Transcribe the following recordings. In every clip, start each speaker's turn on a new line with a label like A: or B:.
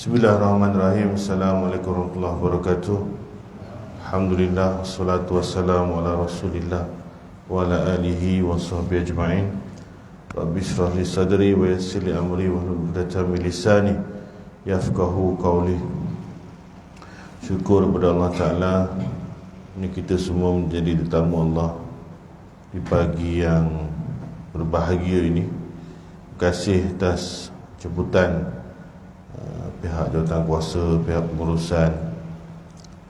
A: Bismillahirrahmanirrahim. Assalamualaikum warahmatullahi wabarakatuh. Alhamdulillah, wassalatu wassalamu ala rasulillah wa ala alihi wa sahbihi ajma'in. Rabbi shrah li sadri wa yassir li amri wahlul 'uqdatam min lisani yafqahu qawli. Syukur kepada Allah Ta'ala, ini kita semua menjadi tetamu Allah di pagi yang berbahagia ini. Terima kasih atas jemputan pihak jawatan kuasa, pihak pengurusan,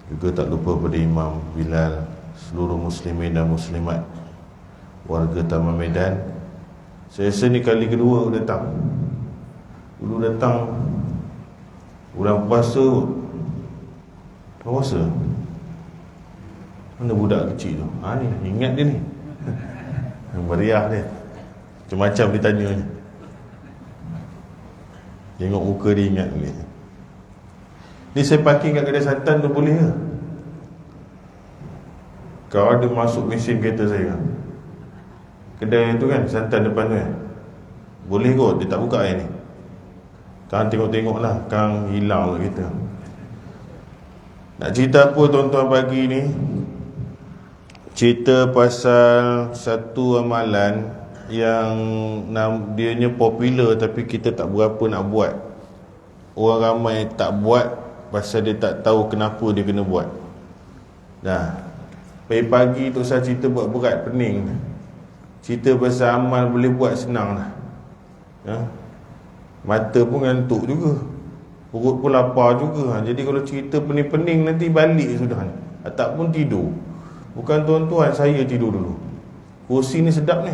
A: juga tak lupa pada Imam Bilal, seluruh muslimin dan muslimat, warga Taman Medan. Saya rasa ni kali kedua datang. Dulu datang bulan puasa. Puasa mana budak kecil tu? Ni ingat dia ni. Meriah dia. Macam-macam ditanya ni. Tengok muka dia ingat ni. Ni saya parking kat kedai santan tu boleh ke? Kalau ada masuk mesin kereta saya, kedai tu kan, santan depan tu kan, boleh kot, dia tak buka air ni. Kang tengok-tengok lah, Kang hilang lah kita. Nak cerita apa tuan-tuan pagi ni? Cerita pasal satu amalan yang dianya popular tapi kita tak berapa nak buat. Orang ramai tak buat pasal dia tak tahu kenapa dia kena buat. Pagi-pagi tu saya cerita buat berat, pening. Cerita pasal amal boleh buat senang lah. Mata pun ngantuk juga, perut pun lapar juga. Jadi kalau cerita pening-pening nanti balik sudah, tak pun tidur. Bukan tuan-tuan, saya tidur dulu. Kursi ni sedap ni.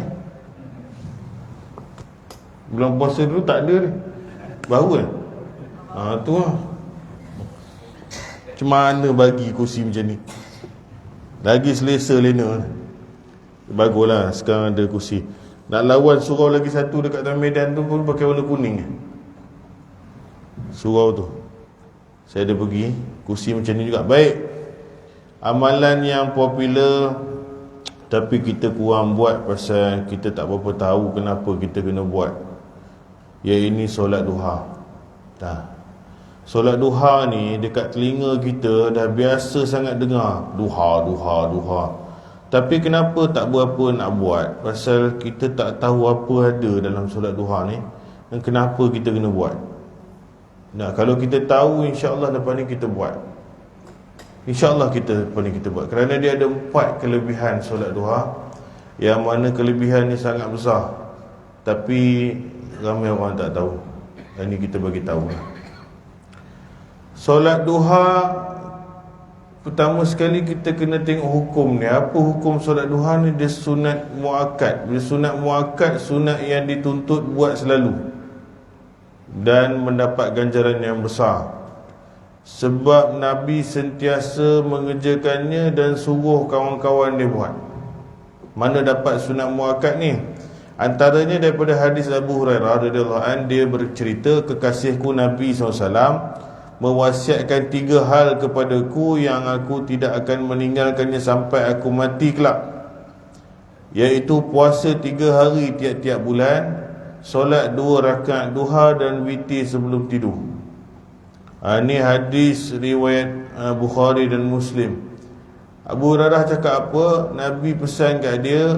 A: Bulan puasa dulu tak ada ni, baru kan. Tu lah. Macam mana bagi kursi macam ni, lagi selesa lena. Baguslah sekarang ada kursi. Nak lawan surau lagi satu dekat Taman Medan tu pun pakai warna kuning. Surau tu saya ada pergi, kursi macam ni juga. Baik, amalan yang popular tapi kita kurang buat pasal kita tak berapa tahu kenapa kita kena buat. Ini solat duha. Solat duha ni dekat telinga kita dah biasa sangat dengar duha. Tapi kenapa tak berapa nak buat? Pasal kita tak tahu apa ada dalam solat duha ni dan kenapa kita kena buat. Kalau kita tahu, insya-Allah lepas ni kita buat. InsyaAllah lepas ni kita buat. Kerana dia ada 4 kelebihan solat duha, yang mana kelebihan ni sangat besar, tapi ramai orang tak tahu. Dan ni kita bagi tahu. Solat duha, pertama sekali kita kena tengok hukum ni. Apa hukum solat duha ni? Dia sunat muakkad. Dia sunat muakkad, sunat yang dituntut buat selalu dan mendapat ganjaran yang besar. Sebab Nabi sentiasa mengerjakannya dan suruh kawan-kawan dia buat. Mana dapat sunat muakkad ni? Antaranya daripada hadis Abu Hurairah radhiyallahu anhu, dia bercerita, kekasihku Nabi SAW mewasiatkan 3 hal kepadaku yang aku tidak akan meninggalkannya sampai aku mati kelak, iaitu puasa 3 hari tiap-tiap bulan, solat 2 rakaat duha dan witir sebelum tidur. Ini hadis riwayat Bukhari dan Muslim. Abu Hurairah cakap apa? Nabi pesan kat dia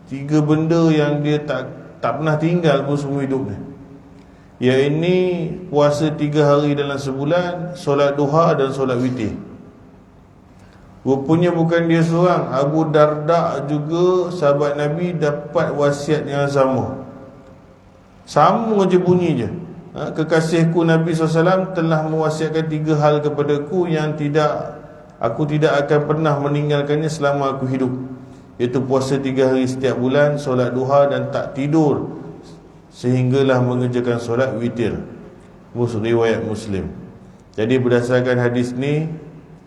A: 3 benda yang dia tak pernah tinggal pun semua hidup ni. Ini puasa 3 hari dalam sebulan, solat duha dan solat witir. Rupanya bukan dia seorang, Abu Darda juga sahabat Nabi dapat wasiat yang sama. Sama je bunyi je. Kekasihku Nabi SAW telah mewasiatkan 3 hal kepadaku yang aku tidak akan pernah meninggalkannya selama aku hidup, iaitu puasa 3 hari setiap bulan, solat duha dan tak tidur sehinggalah mengerjakan solat witir. Riwayat Muslim. Jadi berdasarkan hadis ni,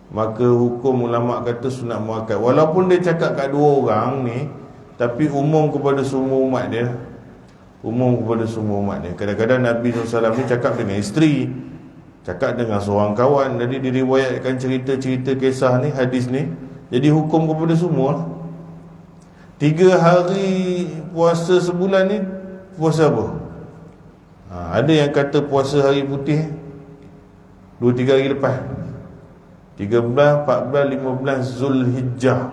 A: maka hukum ulama kata sunat muakkad. Walaupun dia cakap kat 2 orang ni, tapi umum kepada semua umat dia. Kadang-kadang Nabi SAW ni cakap dengan isteri, cakap dengan seorang kawan. Jadi diriwayatkan cerita-cerita kisah ni, hadis ni, jadi hukum kepada semua. 3 hari puasa sebulan ni, puasa apa? Ada yang kata puasa hari putih, 2-3 hari lepas, 13, 14, 15 Zulhijjah.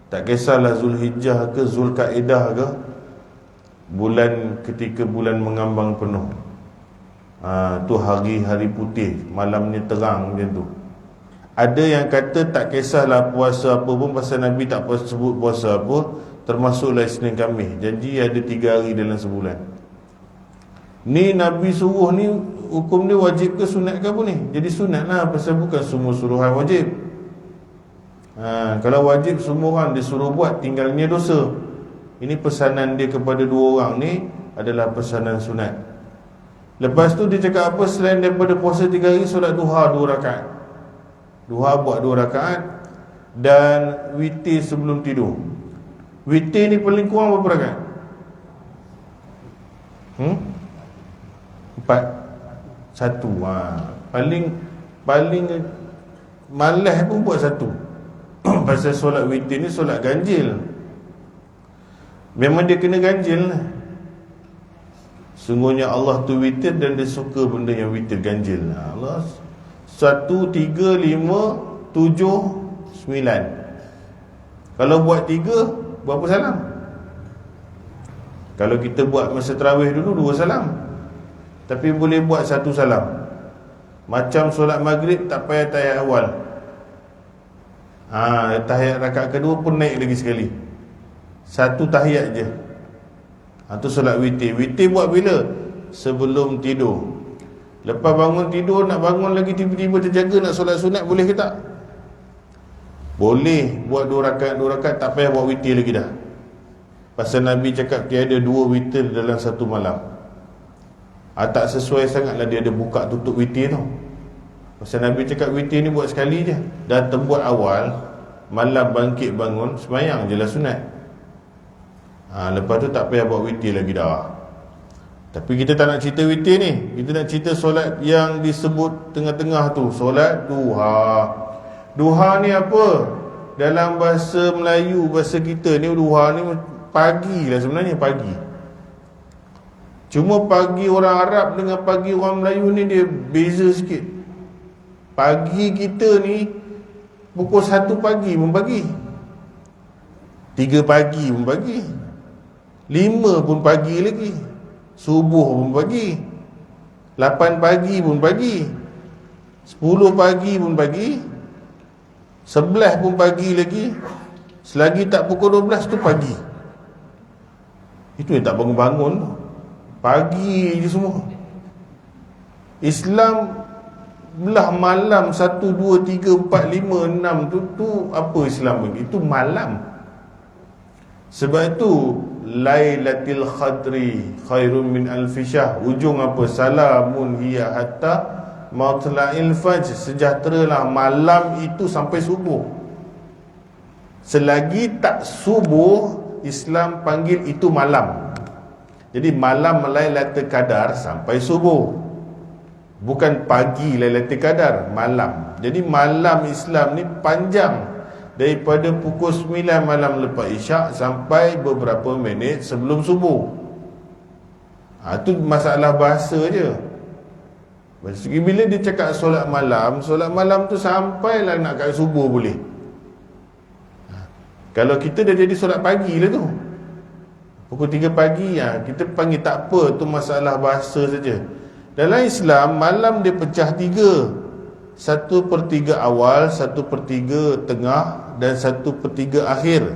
A: Tak kisahlah Zulhijjah ke Zulkaidah ke, bulan ketika bulan mengambang penuh. Tu hari putih, malamnya terang macam tu. Ada yang kata tak kisahlah puasa apa pun, pasal Nabi tak sebut puasa apa, termasuklah Isnin Khamis. Janji ada 3 hari dalam sebulan. Ni Nabi suruh ni, hukum dia wajib ke sunat ke apa ni? Jadi sunat lah, pasal bukan semua suruhan wajib. Kalau wajib semua orang disuruh buat, tinggalnya dosa. Ini pesanan dia kepada 2 orang ni adalah pesanan sunat. Lepas tu dia cakap apa? Selain daripada puasa 3 hari, solat duha 2 rakaat. Duha buat 2 rakaat. Dan witir sebelum tidur. Witir ni paling kurang berapa rakaat? 4. 1. Paling malas pun buat 1. Pasal solat witir ni solat ganjil. Memang dia kena ganjil lah. Sungguhnya Allah tu witir dan dia suka benda yang witir ganjil. Allah 1, 3, 5, 7, 9. Kalau buat 3, berapa salam? Kalau kita buat masa tarawih dulu 2 salam. Tapi boleh buat 1 salam. Macam solat maghrib tak payah tahiyat awal. Tahiyat rakaat kedua pun naik lagi sekali. 1 tahiyat je. Tu solat witir. Witir buat bila? Sebelum tidur. Lepas bangun tidur, nak bangun lagi tiba-tiba terjaga nak solat sunat, boleh ke tak? Boleh. Buat 2 rakaat, tak payah buat witir lagi dah. Pasal Nabi cakap tiada 2 witir dalam 1 malam. Tak sesuai sangatlah dia ada buka tutup witir tu. Pasal Nabi cakap witir ni buat sekali je. Datang buat awal, malam bangkit bangun, sembahyang je lah sunat. Lepas tu tak payah buat witir lagi dah. Tapi kita tak nak cerita witir ni. Kita nak cerita solat yang disebut tengah-tengah tu, solat duha. Duha ni apa? Dalam bahasa Melayu, bahasa kita ni, duha ni pagi lah sebenarnya, pagi. Cuma pagi orang Arab dengan pagi orang Melayu ni dia beza sikit. Pagi kita ni pukul 1 pagi pun pagi, 3 pagi pun pagi, 5 pun pagi lagi, subuh pun pagi, 8 pagi pun pagi, 10 pagi pun pagi, 11 pun pagi lagi. Selagi tak pukul 12 tu pagi. Itu yang tak bangun-bangun tu, pagi je semua. Islam belah malam 1, 2, 3, 4, 5, 6 tu apa Islam bagi? Itu malam. Sebab itu Lailatul Qadri khairun min alfi syahr. Ujung apa? Salamun hiya hatta matla'il fajr. Sejahteralah malam itu sampai subuh. Selagi tak subuh, Islam panggil itu malam. Jadi malam Lailatul Qadar sampai subuh. Bukan pagi Lailatul Qadar, malam. Jadi malam Islam ni panjang. Daripada pukul 9 malam lepas isyak sampai beberapa minit sebelum subuh. Itu masalah bahasa je. Bila dia cakap solat malam tu sampailah nak kat subuh boleh. Kalau kita dah jadi solat pagi lah tu, pukul 3 pagi, kita panggil tak apa, tu masalah bahasa saja. Dalam Islam, malam dia pecah 3. 1/3 awal, 1/3 tengah, dan 1/3 akhir.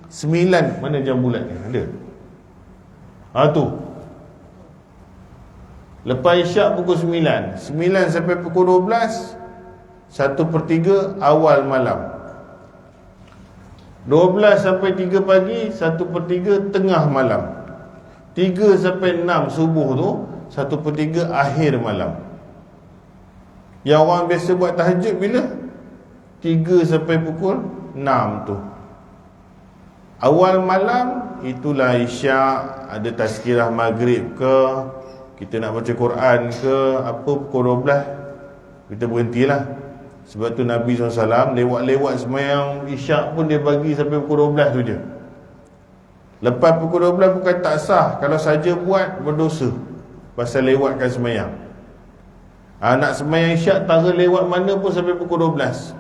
A: 9. Mana jam bulat ni? Ada? Tu lepas isyak pukul 9 sampai pukul 12, 1/3 awal malam. 12 sampai 3 pagi, 1/3 tengah malam. 3 sampai 6 subuh tu, 1/3 akhir malam. Yang orang biasa buat tahajud bila? 3 sampai pukul 6 tu. Awal malam itulah isyak, ada tazkirah maghrib ke, kita nak baca Quran ke, apa, pukul 12 kita berhentilah. Sebab tu Nabi SAW lewat-lewat sembahyang isyak pun dia bagi sampai pukul 12 tu je. Lepas pukul 12 bukan tak sah, kalau saja buat berdosa pasal lewatkan sembahyang. Nak sembahyang isyak tara lewat mana pun sampai pukul 12.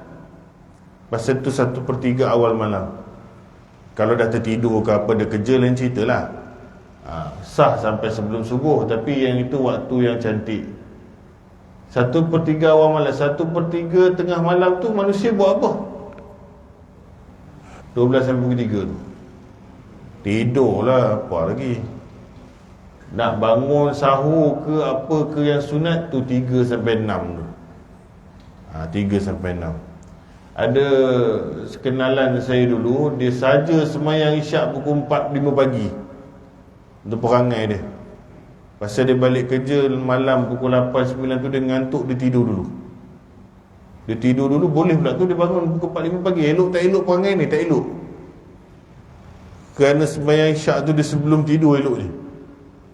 A: Pasal tu 1/3 awal malam. Kalau dah tertidur ke apa, dah kerja, lain cerita lah. Sah sampai sebelum subuh. Tapi yang itu waktu yang cantik. 1/3 awal malam, 1/3 tengah malam tu manusia buat apa? 12 sampai pukul 3 tu tidur lah, apa lagi. Nak bangun sahur ke apa ke yang sunat tu 3 sampai 6 tu. 3 sampai 6. Ada kenalan saya dulu, dia saja semayang isyak pukul 4-5 pagi. Itu perangai dia. Pasal dia balik kerja malam pukul 8-9 tu dia ngantuk, dia tidur dulu. Dia tidur dulu, boleh pula tu dia bangun pukul 4-5 pagi. Elok tak elok perangai ni? Tak elok. Kerana sembahyang isyak tu dia sebelum tidur elok je.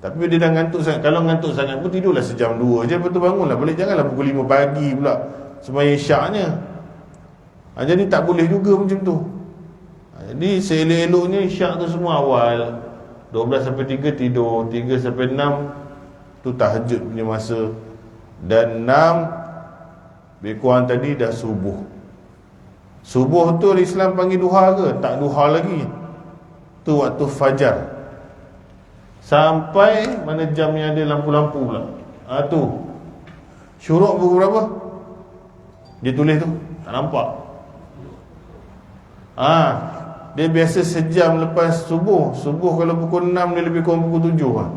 A: Tapi dia dah ngantuk sangat. Kalau ngantuk sangat pun tidurlah sejam 2 je, lepas tu bangunlah balik. Janganlah pukul 5 pagi pula sembahyang isyaknya. Jadi tak boleh juga macam tu. Jadi seelok-eloknya isyak tu semua awal. 12 sampai 3 tidur, 3 sampai 6 tu tahajud punya masa. Dan 6 lebih kurang tadi dah subuh. Subuh tu Islam panggil duha ke? Tak duha lagi. Tu waktu fajar. Sampai mana jam yang ada lampu-lampu pula. Tu syuruk pukul berapa? Dia tulis tu, tak nampak. Dia biasa sejam lepas subuh. Subuh kalau pukul 6, dia lebih kurang pukul 7 lah.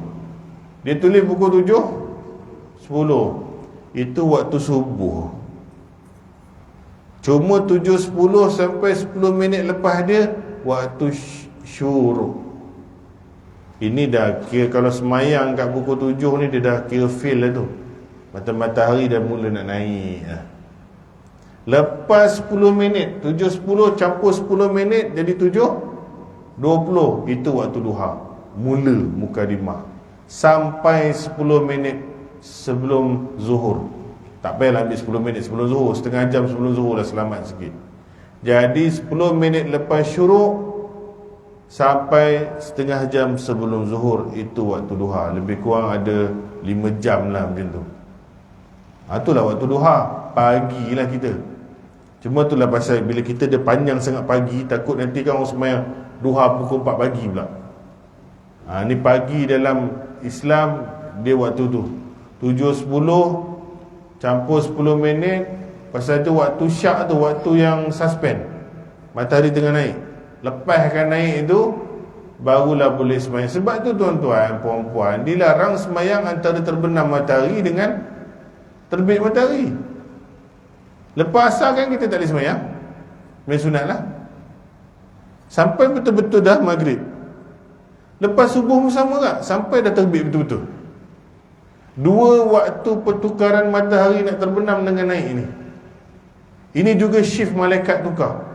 A: Dia tulis pukul 7 10. Itu waktu subuh. Cuma 7.10 sampai 10 minit lepas dia waktu syuruk. Ini dah kira, kalau semayang kat pukul 7 ni dia dah kira fail lah tu. Matahari dah mula nak naik lah. Lepas 10 minit, 7.10 campur 10 minit jadi 7.20, itu waktu duha. Mula mukadimah sampai 10 minit sebelum zuhur. Tak payahlah ambil 10 minit sebelum zuhur, setengah jam sebelum zuhur dah selamat sikit. Jadi 10 minit lepas syuruk sampai setengah jam sebelum zuhur, itu waktu duha. Lebih kurang ada 5 jam lah macam tu. Itulah waktu duha. Pagi lah kita. Cuma itulah pasal bila kita dia panjang sangat pagi, takut nanti kan orang sembahyang duha pukul 4 pagi pula. Ni pagi dalam Islam dia waktu tu 7.10 campur 10 minit. Pasal tu waktu syak tu, waktu yang suspend, matahari tengah naik. Lepaskan naik itu barulah boleh sembahyang. Sebab tu tuan-tuan, puan-puan, dilarang sembahyang antara terbenam matahari dengan terbit matahari. Lepas asar kan kita tak boleh sembahyang, main sunat lah. Sampai betul-betul dah maghrib. Lepas subuh pun sama tak? Sampai dah terbit betul-betul. 2 waktu pertukaran matahari nak terbenam dengan naik ini. Ini juga shift malaikat tukar.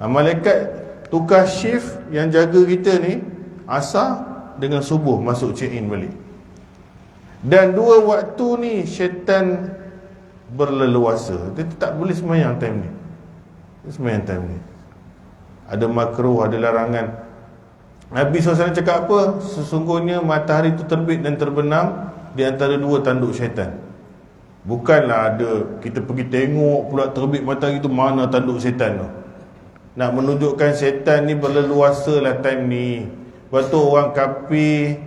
A: Malaikat tukar shift yang jaga kita ni, asar dengan subuh masuk check in balik. Dan 2 waktu ni syaitan berleluasa. Dia tak boleh sembahyang time ni. Sembahyang time ni ada makruh, ada larangan. Nabi SAW cakap apa? Sesungguhnya matahari itu terbit dan terbenam di antara 2 tanduk syaitan. Bukanlah ada kita pergi tengok pula terbit matahari itu mana tanduk syaitan tu. Nak menunjukkan syaitan ni berleluasa lah time ni. Lepas tu orang kafir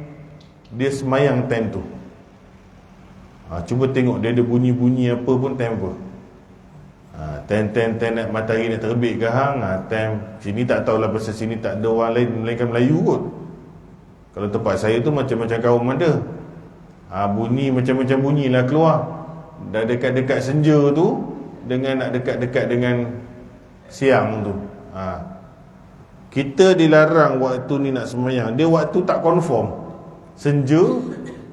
A: dia semayang time tu. Cuba tengok dia ada bunyi-bunyi apa pun time apa. Time nak matahari nak terbit ke hang. Time sini tak tahulah, pasal sini tak ada orang lain melainkan Melayu kot. Kalau tempat saya tu macam-macam kaum ada. Bunyi macam-macam bunyi lah keluar. Dah dekat-dekat senja tu dengan nak dekat-dekat dengan siang tu. Kita dilarang waktu ni nak sembahyang. Dia waktu tak confirm, senja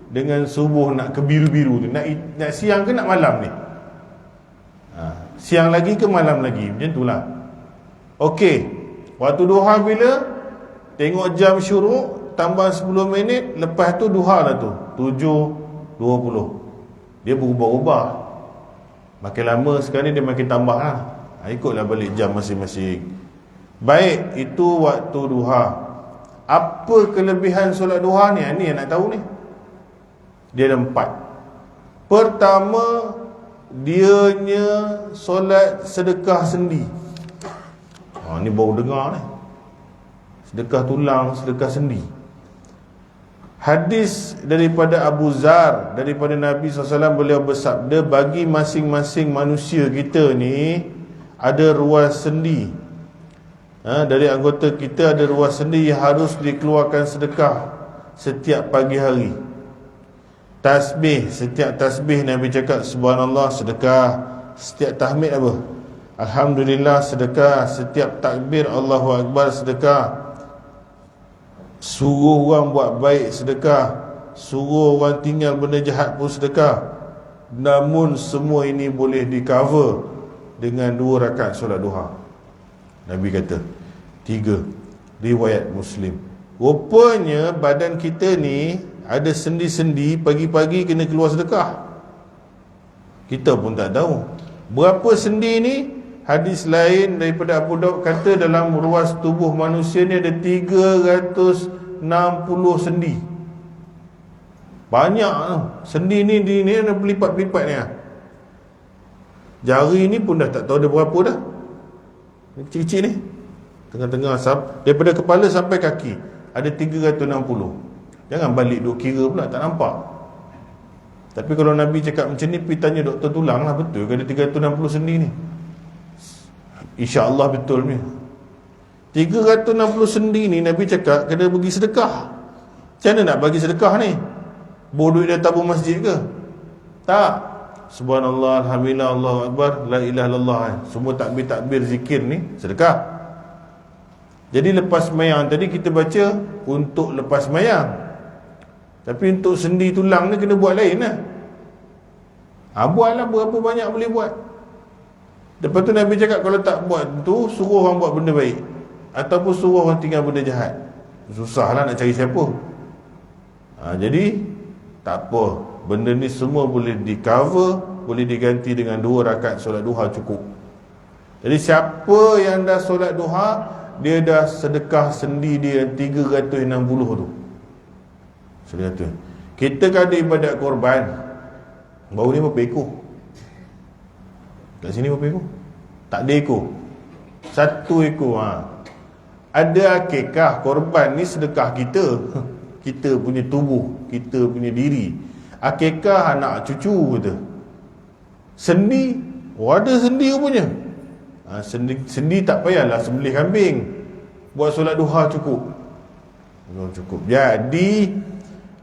A: dengan subuh nak ke biru-biru tu. Nak siang ke nak malam ni? Siang lagi ke malam lagi? Macam tu lah. Okey, waktu duha bila? Tengok jam syuruk, tambah 10 minit, lepas tu duha lah tu 7.20. Dia berubah-ubah. Makin lama sekarang dia makin tambah lah. Ikutlah balik jam masing-masing. Baik, itu waktu duha. Apa kelebihan solat duha ni? Ni yang nak tahu ni. Dia ada 4. Pertama, dianya solat sedekah sendi. Ni baru dengar ni. Sedekah tulang, sedekah sendi. Hadis daripada Abu Zar, daripada Nabi SAW, beliau bersabda, bagi masing-masing manusia kita ni ada ruas sendi. Dari anggota kita ada ruas sendi yang harus dikeluarkan sedekah setiap pagi hari. Tasbih, setiap tasbih Nabi cakap subhanallah sedekah. Setiap tahmid apa? Alhamdulillah sedekah. Setiap takbir Allahu Akbar sedekah. Suruh orang buat baik sedekah. Suruh orang tinggal benda jahat pun sedekah. Namun semua ini boleh di cover dengan 2 rakaat solat duha. Nabi kata 3. Riwayat Muslim. Rupanya badan kita ni ada sendi-sendi, pagi-pagi kena keluar sedekah. Kita pun tak tahu berapa sendi ni. Hadis lain daripada Abu Daud kata dalam ruas tubuh manusia ni ada 360 sendi. Banyak sendi ni ada berlipat-lipat ni. Jari ni pun dah tak tahu ada berapa dah. Kecil-kecil ni, tengah-tengah daripada kepala sampai kaki ada 360. Jangan balik duk kira pula, tak nampak. Tapi kalau Nabi cakap macam ni, pergi tanya doktor tulang lah, betul ke ada 360 sendi ni? InsyaAllah betul ni. 360 sendi ni Nabi cakap kena bagi sedekah. Macam mana nak bagi sedekah ni? Bawa duit dia tabung masjid ke? Tak. Subhanallah, alhamdulillah, Allahu Akbar, la ilaha illallah. Semua takbir-takbir zikir ni sedekah. Jadi lepas mayang tadi kita baca untuk lepas mayang. Tapi untuk sendi tulang ni kena buat lain lah. Buatlah berapa banyak boleh buat. Lepas tu Nabi cakap kalau tak buat tu, suruh orang buat benda baik, ataupun suruh orang tinggal benda jahat. Susahlah nak cari siapa. Jadi tak apa, benda ni semua boleh di cover, boleh diganti dengan 2 rakaat solat duha cukup. Jadi siapa yang dah solat duha, dia dah sedekah sendi dia 360 tu. Sedekah. Kita kan ada ibadat korban, baru ni berapa ekor? Kat sini berapa ekor? Tak ada ekor. 1 ekor. Ada akikah, korban ni sedekah kita. Kita punya tubuh, kita punya diri. Akikah anak cucu kita. Sendi, ada sendi punya. Sendi tak payahlah sembelih kambing. Buat solat duha cukup. Jadi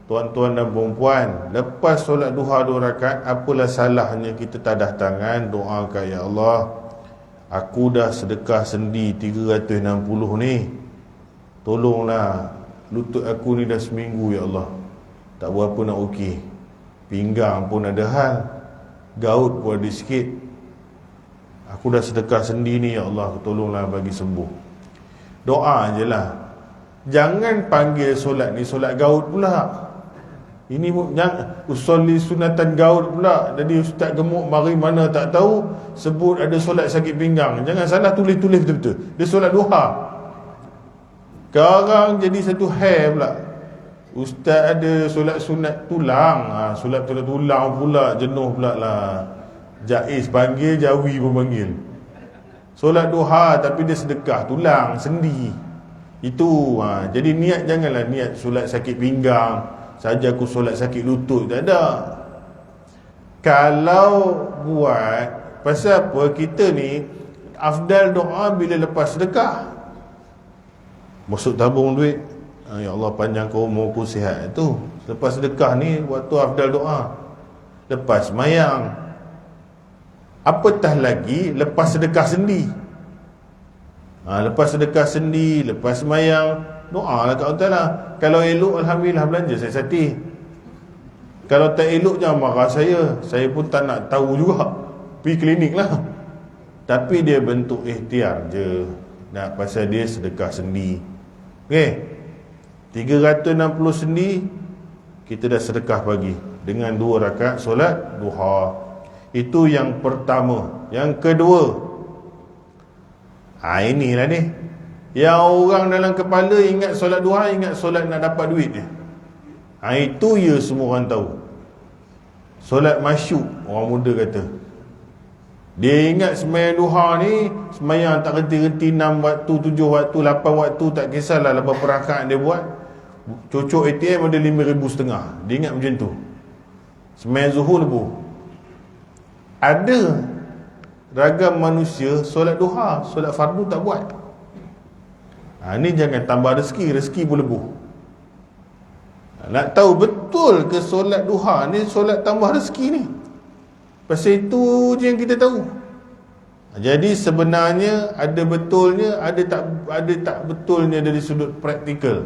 A: tuan-tuan dan puan-puan, lepas solat duha 2 rakaat, apalah salahnya kita tadah tangan doakan, ya Allah, aku dah sedekah sendi 360 ni, tolonglah lutut aku ni dah seminggu ya Allah, tak berapa nak okey, pinggang pun ada hal, gaut pun ada sikit, aku dah sedekah sendi ni ya Allah, tolonglah bagi sembuh. Doa je lah. Jangan panggil solat ni solat gaut pula. Ini jangan usolli sunatan gaut pula. Jadi ustaz gemuk mari mana tak tahu sebut ada solat sakit pinggang. Jangan salah tulis-tulis betul-betul. Dia solat duha. Sekarang jadi satu hair pula. Ustaz ada solat sunat tulang. Solat tulang pula, jenuh pula lah. Jaiz panggil, Jawi pun panggil. Solat duha tapi dia sedekah tulang, sendi. Itu jadi niat janganlah niat solat sakit pinggang saja, aku solat sakit lutut, tak ada. Kalau buat pasal apa, kita ni afdal doa bila lepas sedekah. Masuk tabung duit, ya Allah panjangkan umurku, sihat tu. Lepas sedekah ni waktu afdal doa. Lepas mayang, apatah lagi lepas sedekah sendi. Lepas sedekah sendi, lepas mayang, doa lah kat Allah Ta'ala. Kalau elok, alhamdulillah belanja saya sati. Kalau tak elok, jangan marah saya. Saya pun tak nak tahu juga. Pergi klinik lah. Tapi dia bentuk ikhtiar je. Nak pasal dia sedekah sendi. Okay, 360 sendi kita dah sedekah pagi dengan 2 rakaat solat duha. Itu yang pertama. Yang kedua, inilah ni, yang orang dalam kepala ingat solat duha, ingat solat nak dapat duit dia. Itu ya semua orang tahu. Solat masyuk, orang muda kata. Dia ingat sembahyang duha ni sembahyang tak henti-henti 6 waktu, 7 waktu, 8 waktu, tak kisahlah berapa rakaat dia buat. Cocok ATM ada 5,500. Dia ingat macam tu. Sembahyang zuhur lebu. Ada ragam manusia solat duha, solat fardu tak buat. Ni jangan tambah rezeki pun lebu. Nak tahu betul ke solat duha ni solat tambah rezeki ni? Pasal itu je yang kita tahu. Jadi sebenarnya ada betulnya, ada tak betulnya dari sudut praktikal.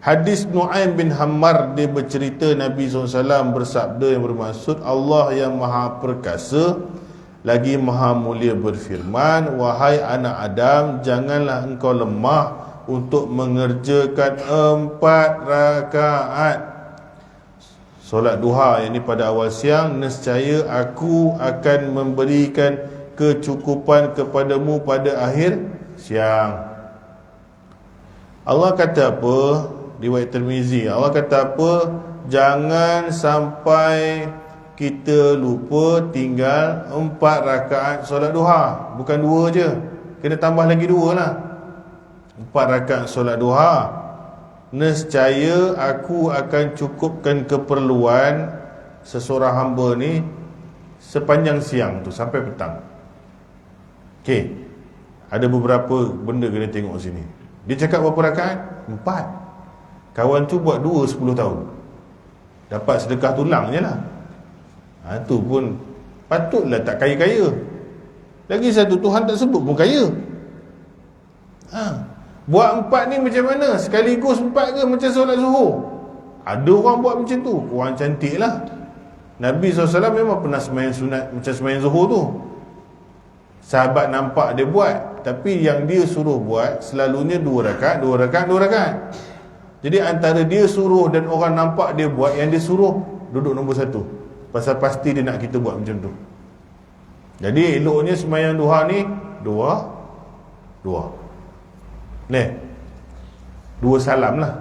A: Hadis Nu'aim bin Hammar, dia bercerita Nabi SAW bersabda yang bermaksud, Allah yang maha perkasa lagi maha mulia berfirman, wahai anak Adam, janganlah engkau lemah untuk mengerjakan 4 rakaat solat duha, yang ini pada awal siang. Nescaya aku akan memberikan kecukupan kepadamu pada akhir siang. Allah kata apa? Riwayat Tirmizi, Allah kata apa? Jangan sampai kita lupa tinggal 4 rakaat solat duha. Bukan 2 je, kena tambah lagi 2 lah. 4 rakaat solat duha. Nescaya aku akan cukupkan keperluan seseorang hamba ni sepanjang siang tu sampai petang. Okey, ada beberapa benda kena tengok sini. Dia cakap berapa rakaat? 4. Kawan tu buat 2 10 tahun, dapat sedekah tulang je lah. Tu pun patutlah tak kaya-kaya. Lagi satu, Tuhan tak sebut pun kaya. Buat 4 ni macam mana? Sekaligus 4 ke macam solat zuhur? Ada orang buat macam tu, kurang cantik lah. Nabi SAW memang pernah sembahyang sunat macam sembahyang zuhur tu. Sahabat nampak dia buat, tapi yang dia suruh buat selalunya 2 rakaat, 2 rakaat, 2 rakaat. Jadi antara dia suruh dan orang nampak dia buat, yang dia suruh duduk nombor 1. Pasal pasti dia nak kita buat macam tu. Jadi eloknya sembahyang duha ni 2 salam lah.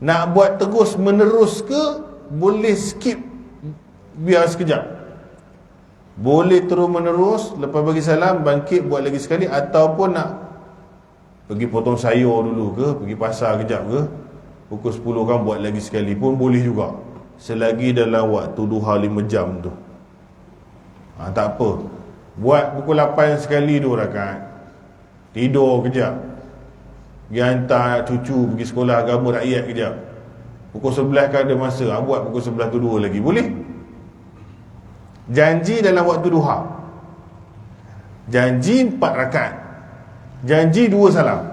A: Nak buat terus menerus ke, boleh skip, biar sekejap. Boleh terus menerus, lepas bagi salam bangkit buat lagi sekali. Ataupun nak pergi potong sayur dulu ke, pergi pasar kejap ke, pukul 10 kan buat lagi sekali pun boleh juga, selagi dalam waktu duha 5 jam tu. Tak apa. Buat pukul 8 sekali 2 rakaat, tidur kejap, pergi hantar cucu pergi sekolah agama rakyat kejap, pukul 11 kan ada masa, buat pukul 11 tu 2 lagi, boleh. Janji dalam waktu duha, janji 4 rakaat, janji 2 salam,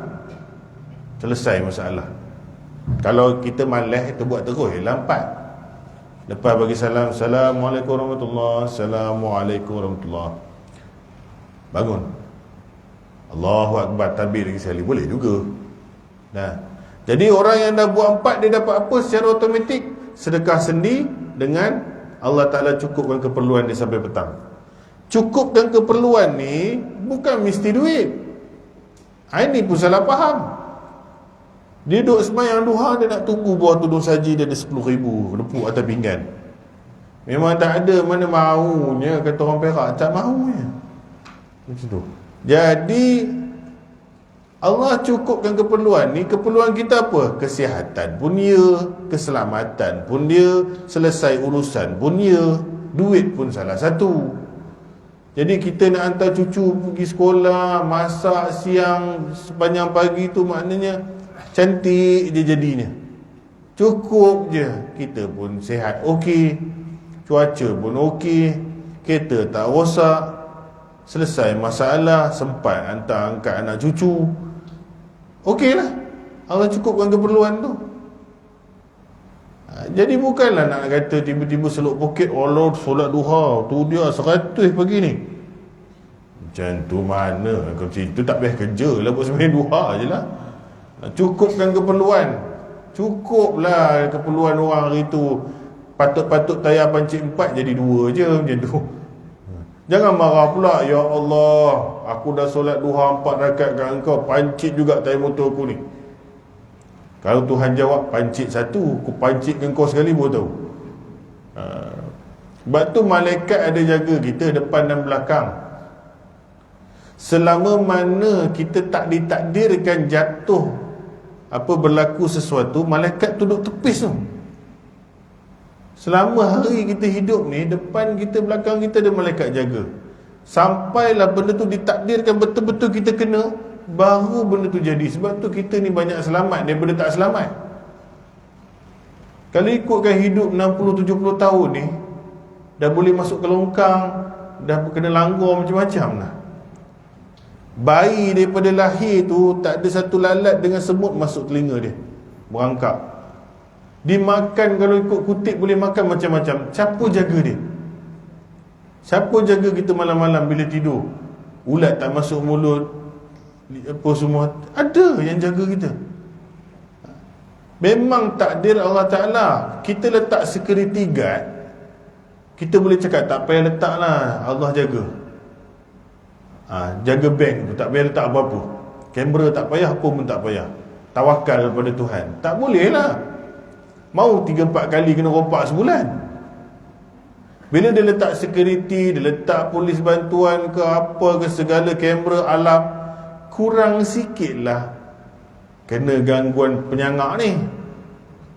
A: selesai masalah. Kalau kita malas, kita buat terus ialah 4. Lepas bagi salam, Assalamualaikum warahmatullahi, Assalamualaikum warahmatullahi, bangun, Allahu Akbar, takbir lagi sekali, boleh juga. Jadi orang yang dah buat 4, dia dapat apa secara automatik? Sedekah sendi dengan Allah Ta'ala cukupkan keperluan dia sampai petang. Cukupkan keperluan ni bukan mesti duit. Ini pun salah faham. Dia duduk sembahyang duha, dia nak tunggu bawah tudung saji dia ada 10,000 lepuk atas pinggan. Memang tak ada, mana maunya, kata orang Perak, tak maunya macam tu. Jadi Allah cukupkan keperluan ni. Keperluan kita apa? Kesihatan pun dia, keselamatan pun dia, selesai urusan pun dia, duit pun salah satu. Jadi kita nak hantar cucu pergi sekolah, masak siang sepanjang pagi tu, maknanya cantik dia jadinya. Cukup je, kita pun sihat okey, cuaca pun okey, kereta tak rosak, selesai masalah, sempat hantar angkat anak cucu, okey lah. Allah cukupkan keperluan tu. Jadi bukanlah nak kata tiba-tiba seluk poket, Allah solat duha tu dia 100 pagi ni. Macam tu mana? Kalau macam tu tak payah kerja lah, buat sembahyang duha je lah. Cukupkan keperluan. Cukuplah keperluan orang hari tu. Patut-patut tayar pancit 4 jadi 2 je macam tu. Jangan marah pula, ya Allah, aku dah solat duha 4 rakaat kat engkau, pancit juga tayar motor aku ni. Kalau Tuhan jawab pancit 1, aku pancit ke engkau sekali baru tahu. Sebab tu malaikat ada jaga kita depan dan belakang. Selama mana kita tak ditakdirkan jatuh berlaku sesuatu, malaikat duduk tepis tu. Selama hari kita hidup ni, depan kita, belakang kita ada malaikat jaga. Sampailah benda tu ditakdirkan betul-betul kita kena, baru benda tu jadi. Sebab tu kita ni banyak selamat daripada tak selamat. Kalau ikutkan hidup 60-70 tahun ni, dah boleh masuk ke longkang, dah kena langgar macam-macam dah. Bayi daripada lahir tu tak ada satu lalat dengan semut masuk telinga dia, berangkap. Dimakan, kalau ikut kutip boleh makan macam-macam. Siapa jaga dia? Siapa jaga kita malam-malam bila tidur? Ulat tak masuk mulut, apa semua. Ada yang jaga kita. Memang takdir Allah Ta'ala. Kita letak security guard, kita boleh cakap tak payah letak lah, Allah jaga. Jaga bank tu tak payah letak apa-apa, kamera tak payah, apa pun tak payah, tawakal kepada Tuhan. Tak boleh lah. Mau 3-4 kali kena rompak sebulan. Bila dia letak security, dia letak polis bantuan ke apa ke, segala kamera alam, kurang sikit lah kena gangguan penyangak ni.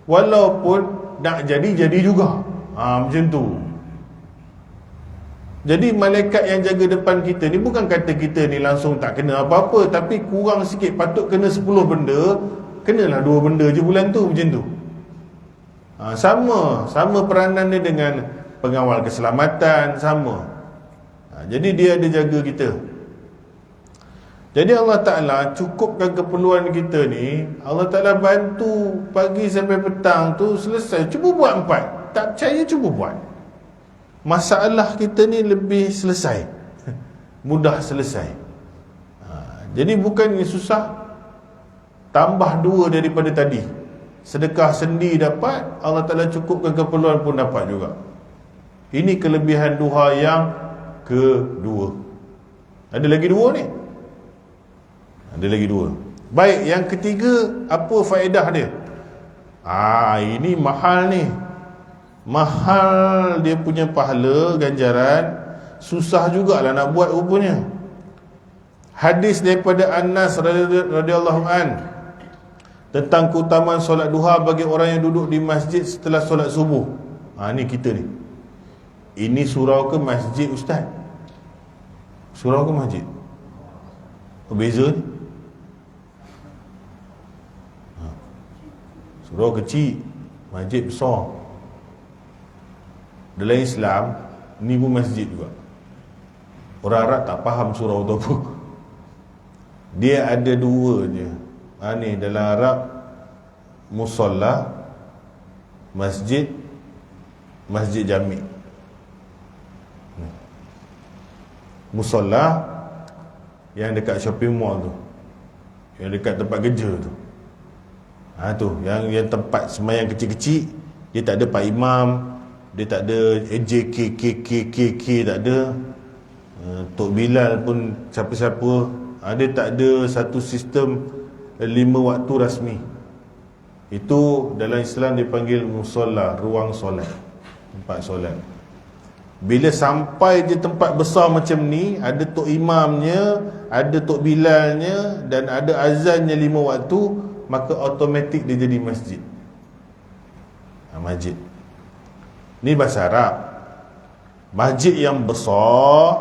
A: Walaupun nak jadi juga, macam tu. Jadi malaikat yang jaga depan kita ni, bukan kata kita ni langsung tak kena apa-apa, tapi kurang sikit, patut kena 10 benda, kenalah 2 benda je bulan tu, macam tu. Sama peranan dia dengan pengawal keselamatan, sama. Jadi dia ada jaga kita. Jadi Allah Ta'ala cukupkan keperluan kita ni. Allah Ta'ala bantu pagi sampai petang tu selesai. Cuba buat 4. Tak percaya, cuba buat. Masalah kita ni lebih selesai, mudah selesai. Jadi bukan susah, tambah 2 daripada tadi. Sedekah sendi dapat, Allah Ta'ala cukupkan keperluan pun dapat juga. Ini kelebihan duha yang kedua. Ada lagi 2 ni? Ada lagi 2. Baik, yang ketiga, apa faedah dia? Ini mahal ni. Mahal dia punya pahala, ganjaran. Susah jugalah nak buat rupanya. Hadis daripada Anas radhiyallahu an tentang keutamaan solat duha bagi orang yang duduk di masjid setelah solat subuh. Ni kita ni. Ini surau ke masjid, ustaz? Surau ke masjid? Beza ni. Surau kecil, masjid besar. Dalam Islam, ni pun masjid juga. Orang Arab tak faham surau tu apa. Dia ada 2 je. Ni dalam Arab, musalla, masjid, masjid jami'. Musalla yang dekat shopping mall tu, yang dekat tempat kerja tu. Tu yang tempat sembahyang kecil-kecil. Dia tak ada pak imam, dia tak ada AJKKKKK, tak ada. Tok Bilal pun siapa-siapa. Dia tak ada satu sistem 5 waktu rasmi. Itu dalam Islam dipanggil musalla, ruang solat, tempat solat. Bila sampai je tempat besar macam ni, ada tok imamnya, ada tok Bilalnya, dan ada azannya 5 waktu, maka automatik dia jadi masjid. Masjid ni bahasa Arab. Masjid yang besar,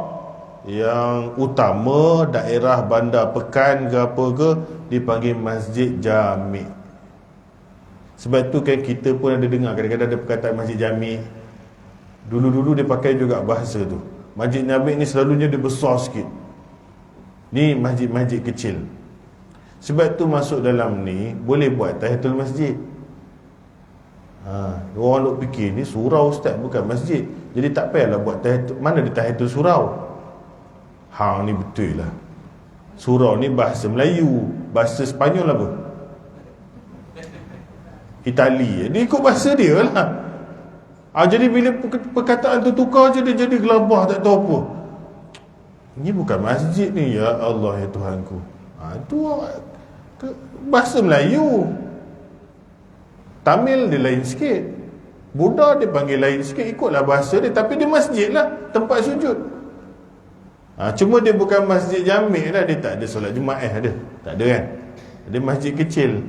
A: yang utama, daerah bandar pekan ke apa ke, dipanggil masjid jami'. Sebab tu kan kita pun ada dengar kadang-kadang ada perkataan masjid jami'. Dulu-dulu dia pakai juga bahasa tu. Masjid Nabi ni selalunya dia besar sikit. Ni masjid-masjid kecil. Sebab tu masuk dalam ni boleh buat tahiyatul masjid. Orang duk fikir ni surau ustaz, bukan masjid. Jadi tak payahlah buat tahiyatul. Mana ada tahiyatul surau? Ni betul lah. Surau ni bahasa Melayu. Bahasa Sepanyol apa? Itali. Dia ikut bahasa dia lah. Jadi bila perkataan tu tukar je, dia jadi gelabah, tak tahu apa. Ini bukan masjid ni, ya Allah, ya Tuhanku. Itu bahasa Melayu. Tamil dia lain sikit. Buddha dia panggil lain sikit, ikutlah bahasa dia, tapi dia masjid lah, tempat sujud. Cuma dia bukan masjid jami' lah, dia tak ada solat Jumaat ada. Tak ada kan? Dia masjid kecil.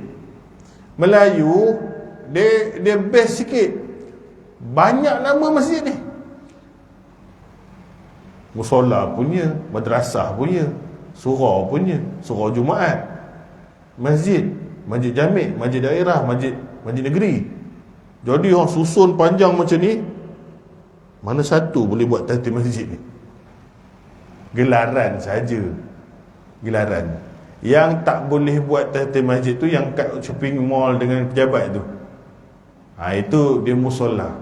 A: Melayu dia best sikit. Banyak nama masjid ni. Musola punya, madrasah punya, surau punya, surau Jumaat, masjid, masjid jami', masjid daerah, masjid negeri. Jadi orang susun panjang macam ni, mana satu boleh buat tertib masjid ni? Gelaran saja. Gelaran. Yang tak boleh buat tertib masjid tu yang kat shopping mall dengan pejabat tu. Itu dia musola.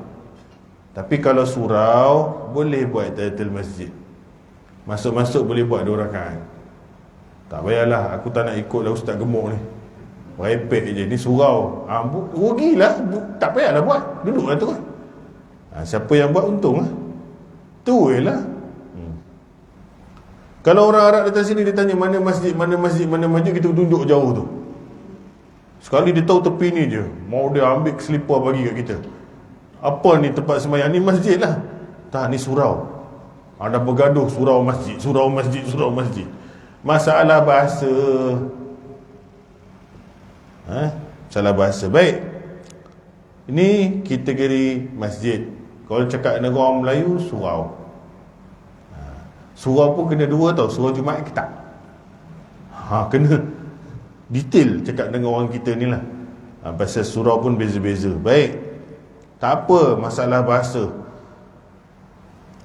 A: Tapi kalau surau boleh buat tertib masjid. Masuk-masuk boleh buat 2 rakaat. Tak payahlah, aku tak nak ikut lah ustaz gemuk ni. Merepek je, ni surau. Rugilah, tak payahlah buat. Duduklah tu kan. Siapa yang buat untung lah. Tu lah. Kalau orang Arab datang sini, dia tanya mana masjid, kita tunjuk jauh tu. Sekali dia tahu tepi ni je, mau dia ambil selipar bagi kat kita. Apa ni tempat sembahyang? Ni masjid lah. Tak, ni surau. Ada bergaduh surau masjid, surau masjid, surau masjid. Masalah bahasa. Salah bahasa. Baik. Ini kategori masjid. Kalau cakap dengan orang Melayu, surau. Surau pun kena 2 tau. Surau Jumaat ke tak? Kena detail cakap dengan orang kita ni lah. Pasal surau pun beza-beza. Baik. Tak apa masalah bahasa.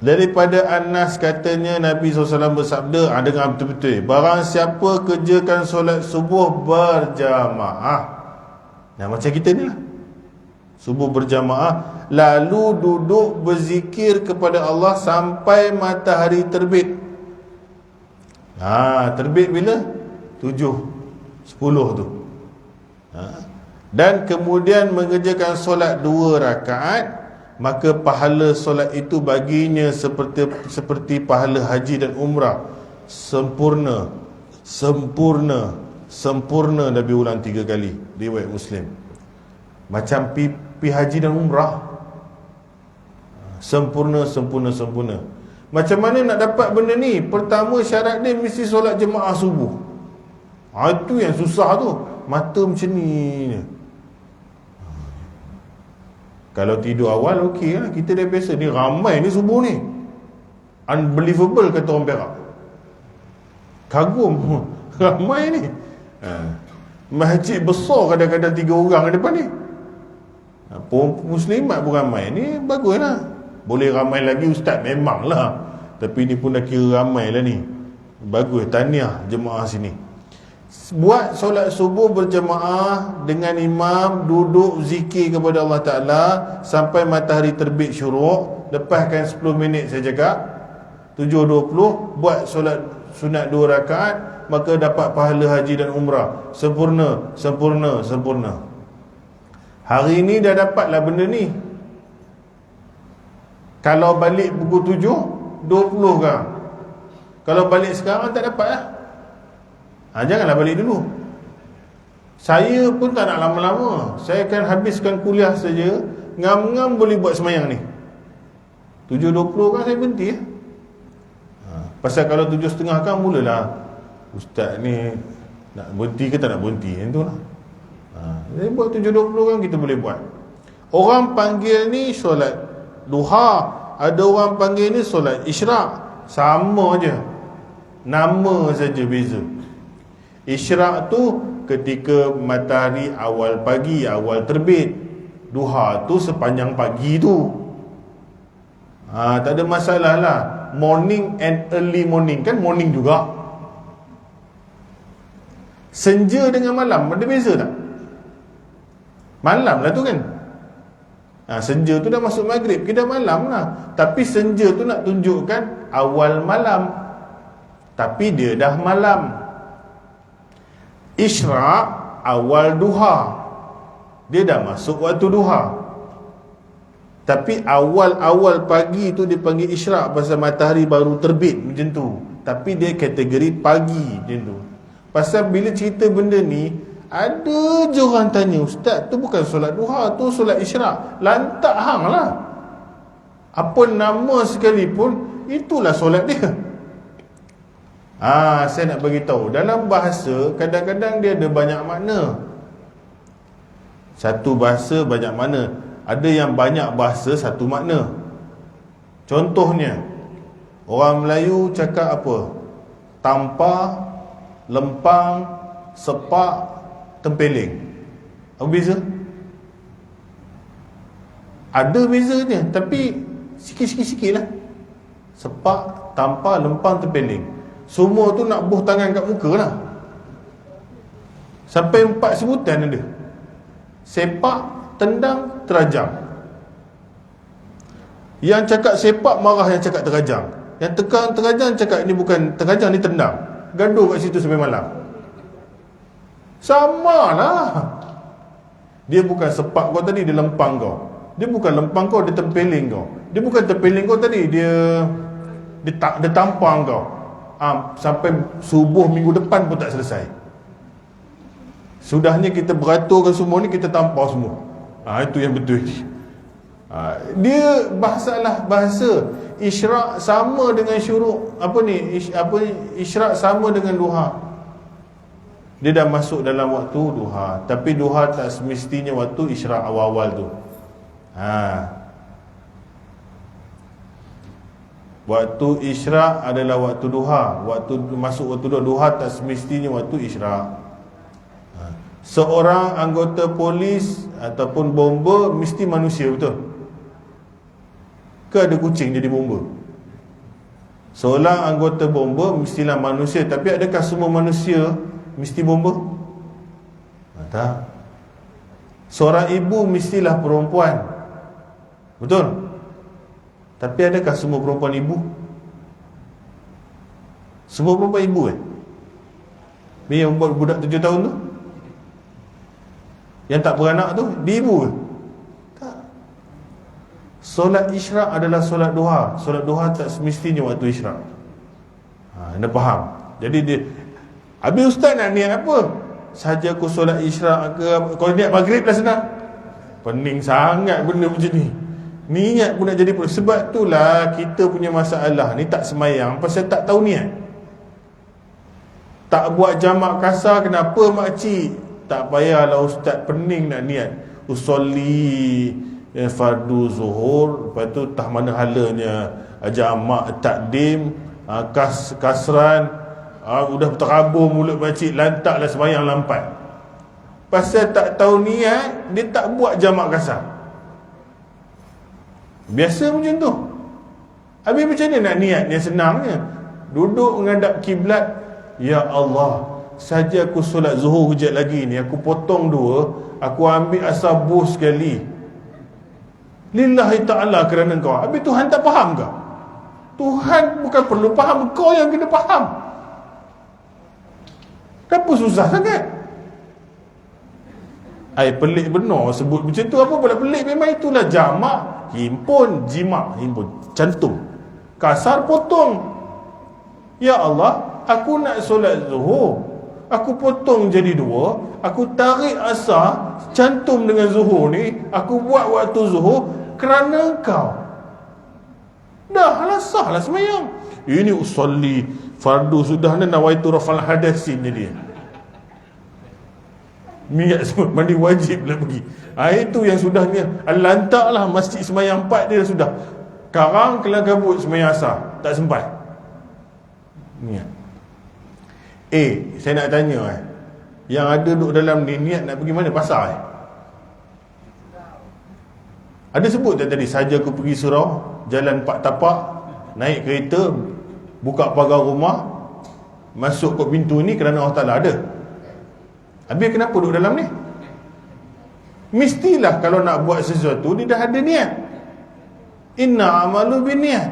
A: Daripada Anas katanya Nabi SAW bersabda, dengar betul-betul, barang siapa kerjakan solat subuh berjamaah. Macam kita ni lah. Subuh berjamaah, lalu duduk berzikir kepada Allah sampai matahari terbit. Terbit bila? 7, 10 tu. Dan kemudian mengerjakan solat 2 rakaat, maka pahala solat itu baginya seperti pahala haji dan umrah. Sempurna. Nabi ulang 3 kali. Riwayat Muslim. Macam pi haji dan umrah. Sempurna. Macam mana nak dapat benda ni? Pertama syarat dia mesti solat jemaah subuh. Itu yang susah tu. Mata macam ni. Kalau tidur awal okey lah. Kita dah biasa. Ni ramai ni subuh ni. Unbelievable kata orang Perak. Kagum. Ramai ni. Masjid besar kadang-kadang 3 orang ke depan ni. Muslimat pun ramai. Ni baguslah. Boleh ramai lagi ustaz memang lah. Tapi ni pun dah kira ramai lah ni. Bagus. Tahniah jemaah sini. Buat solat subuh berjemaah dengan imam, duduk zikir kepada Allah Ta'ala sampai matahari terbit syuruk. Lepaskan 10 minit saya cakap 7.20. Buat solat sunat 2 rakaat, maka dapat pahala haji dan umrah. Sempurna. Hari ni dah dapatlah benda ni. Kalau balik pukul 7, 20 kan. Kalau balik sekarang tak dapat lah. Janganlah balik dulu. Saya pun tak nak lama-lama. Saya akan habiskan kuliah saja. Ngam-ngam boleh buat semayang ni. 7.20 kan saya berhenti ya. Pasal kalau 7.30 kan mulalah ustaz ni nak berhenti ke tak nak berhenti. Yang tu lah. Jadi buat 7.20 kan kita boleh buat. Orang panggil ni solat duha, ada orang panggil ni solat isyraq. Sama je, nama saja beza. Isyraq tu ketika matahari awal pagi, awal terbit. Duha tu sepanjang pagi tu. Tak ada masalah lah. Morning and early morning, kan morning juga. Senja dengan malam ada beza tak? Malam lah tu kan. Senja tu dah masuk maghrib, kita malam lah. Tapi senja tu nak tunjukkan awal malam, tapi dia dah malam. Isyraq awal duha, dia dah masuk waktu duha. Tapi awal-awal pagi tu dipanggil isyraq pasal matahari baru terbit macam tu. Tapi dia kategori pagi macam tu. Pasal bila cerita benda ni, Ada je orang tanya, ustaz, tu bukan solat duha, tu solat isyraq. Lantak hang lah. Apa nama sekalipun, itulah solat dia. Saya nak bagi tahu, dalam bahasa kadang-kadang dia ada banyak makna. Satu bahasa banyak makna. Ada yang banyak bahasa satu makna. Contohnya, orang Melayu cakap apa? Tampar, lempang, sepak, tempeling. Apa beza? Ada bezanya, tapi sikit-sikit lah. Sepak, tampar, lempang, tempeling. Semua tu nak buh tangan kat muka lah. Sampai 4 sebutan ada. Sepak, tendang, terajang. Yang cakap sepak marah yang cakap terajang. Yang tekan terajang cakap ni bukan terajang, ni tendang. Gaduh kat situ sampai malam. Sama lah. Dia bukan sepak kau tadi, dia lempang kau. Dia bukan lempang kau, dia tempeling kau. Dia bukan tempeling kau tadi, dia tampang kau. Sampai subuh minggu depan pun tak selesai. Sudahnya kita beraturkan semua ni, kita tampar semua. Itu yang betul ni. Dia bahasa isyraq sama dengan syuruk. Isyraq sama dengan duha. Dia dah masuk dalam waktu duha. Tapi duha tak semestinya waktu isyraq awal-awal tu. Waktu isyraq adalah waktu duha. Waktu masuk waktu duha tak semestinya waktu isyraq. Seorang anggota polis ataupun bomba mesti manusia, betul? Ke ada kucing jadi bomba? Seorang anggota bomba mestilah manusia. Tapi adakah semua manusia mesti bomba? Tak. Seorang ibu mestilah perempuan, betul? Tapi adakah semua perempuan ibu? Semua perempuan ibu Ni yang buat budak 7 tahun tu, yang tak beranak tu, dia ibu ke? Tak. Solat isyraq adalah solat duha. Solat duha tak semestinya waktu isyraq. Anda faham? Jadi dia, habis ustaz nak niat apa? Saja aku solat isyraq ke apa? Kalau niat maghrib dah senang. Pening sangat benda macam ni. Niat pun nak jadi. Sebab itulah kita punya masalah ni tak semayang pasal tak tahu niat. Tak buat jamak kasar. Kenapa makcik? Tak payahlah ustaz, pening nak niat. Usolli fardu zuhur, lepas tu tah mana halanya jamak takdim, kasran, udah terabur mulut makcik, lantaklah sembahyang lampat. Pasal tak tahu niat, dia tak buat jamak kasar. Biasa macam tu. Habis macam mana nak niat yang senangnya? Duduk menghadap kiblat. Ya Allah, saja aku solat zuhur kejap lagi ni, aku potong 2, aku ambil asabuh sekali, lillahi ta'ala, kerana kau. Habis Tuhan tak faham ke? Tuhan bukan perlu faham, kau yang kena faham. Kenapa susah sangat? Pelik benar sebut macam tu. Apa pula pelik? Memang itulah jamak. Himpun, jimak, himpun, cantum. Kasar, potong. Ya Allah, aku nak solat zuhur, aku potong jadi 2, aku tarik asar, cantum dengan zuhur ni, aku buat waktu zuhur kerana kau. Dah lah, sah lah semayang. Ini usolli fardu sudah ni, nawaitu rafal hadasin jadi. Niat semua, mandi wajib lah pergi. Itu yang sudahnya. Lantak lah masjid semayang 4 dia sudah. Sekarang kelang kabut semayang asar, tak sempat. Niat. Saya nak tanya yang ada duduk dalam ni, niat nak pergi mana? Pasar Ada sebut tak tadi, saja aku pergi surau, jalan 4 tapak, naik kereta, buka pagar rumah, masuk ke pintu ni kerana Allah Ta'ala ada. Habis kenapa duduk dalam ni? Mestilah kalau nak buat sesuatu, dia dah ada niat. Inna amalu binniat.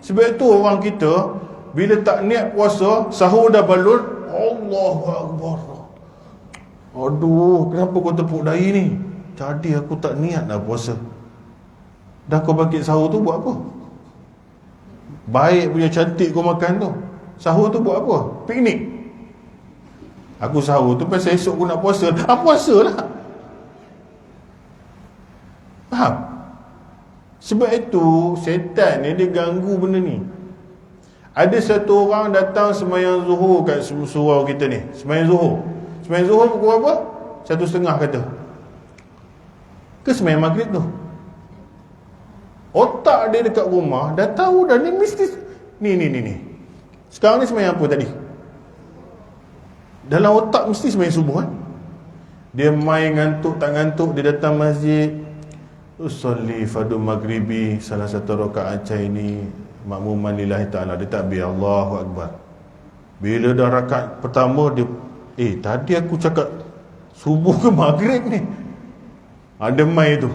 A: Sebab itu orang kita bila tak niat puasa, sahur dah balun, Allahu Akbar. Aduh, kenapa kau tepuk dahi ni? Jadi aku tak niat dah puasa. Dah kau bangkit sahur tu buat apa? Baik punya cantik kau makan tu. Sahur tu buat apa? Piknik. Aku sahur tu pasal esok aku nak puasa. Puasa lah. Faham? Sebab itu syaitan ni dia ganggu benda ni. Ada satu orang datang sembahyang zuhur kat surau kita ni. Sembahyang zuhur pukul berapa? 1:30 kata. Ke sembahyang maghrib tu. Otak dia dekat rumah dah tahu dah ni mesti ni. Sekarang ni sembahyang apa tadi? Dalam otak mesti sembahyang subuh kan. Dia main ngantuk tak ngantuk, dia datang masjid, usolli fardhu maghribi salah satu rakaat ini makmuman lillahi ta'ala. Dia takbir Allahu akbar. Bila dah rakaat pertama dia tadi aku cakap subuh ke maghrib ni? Ada mai tu.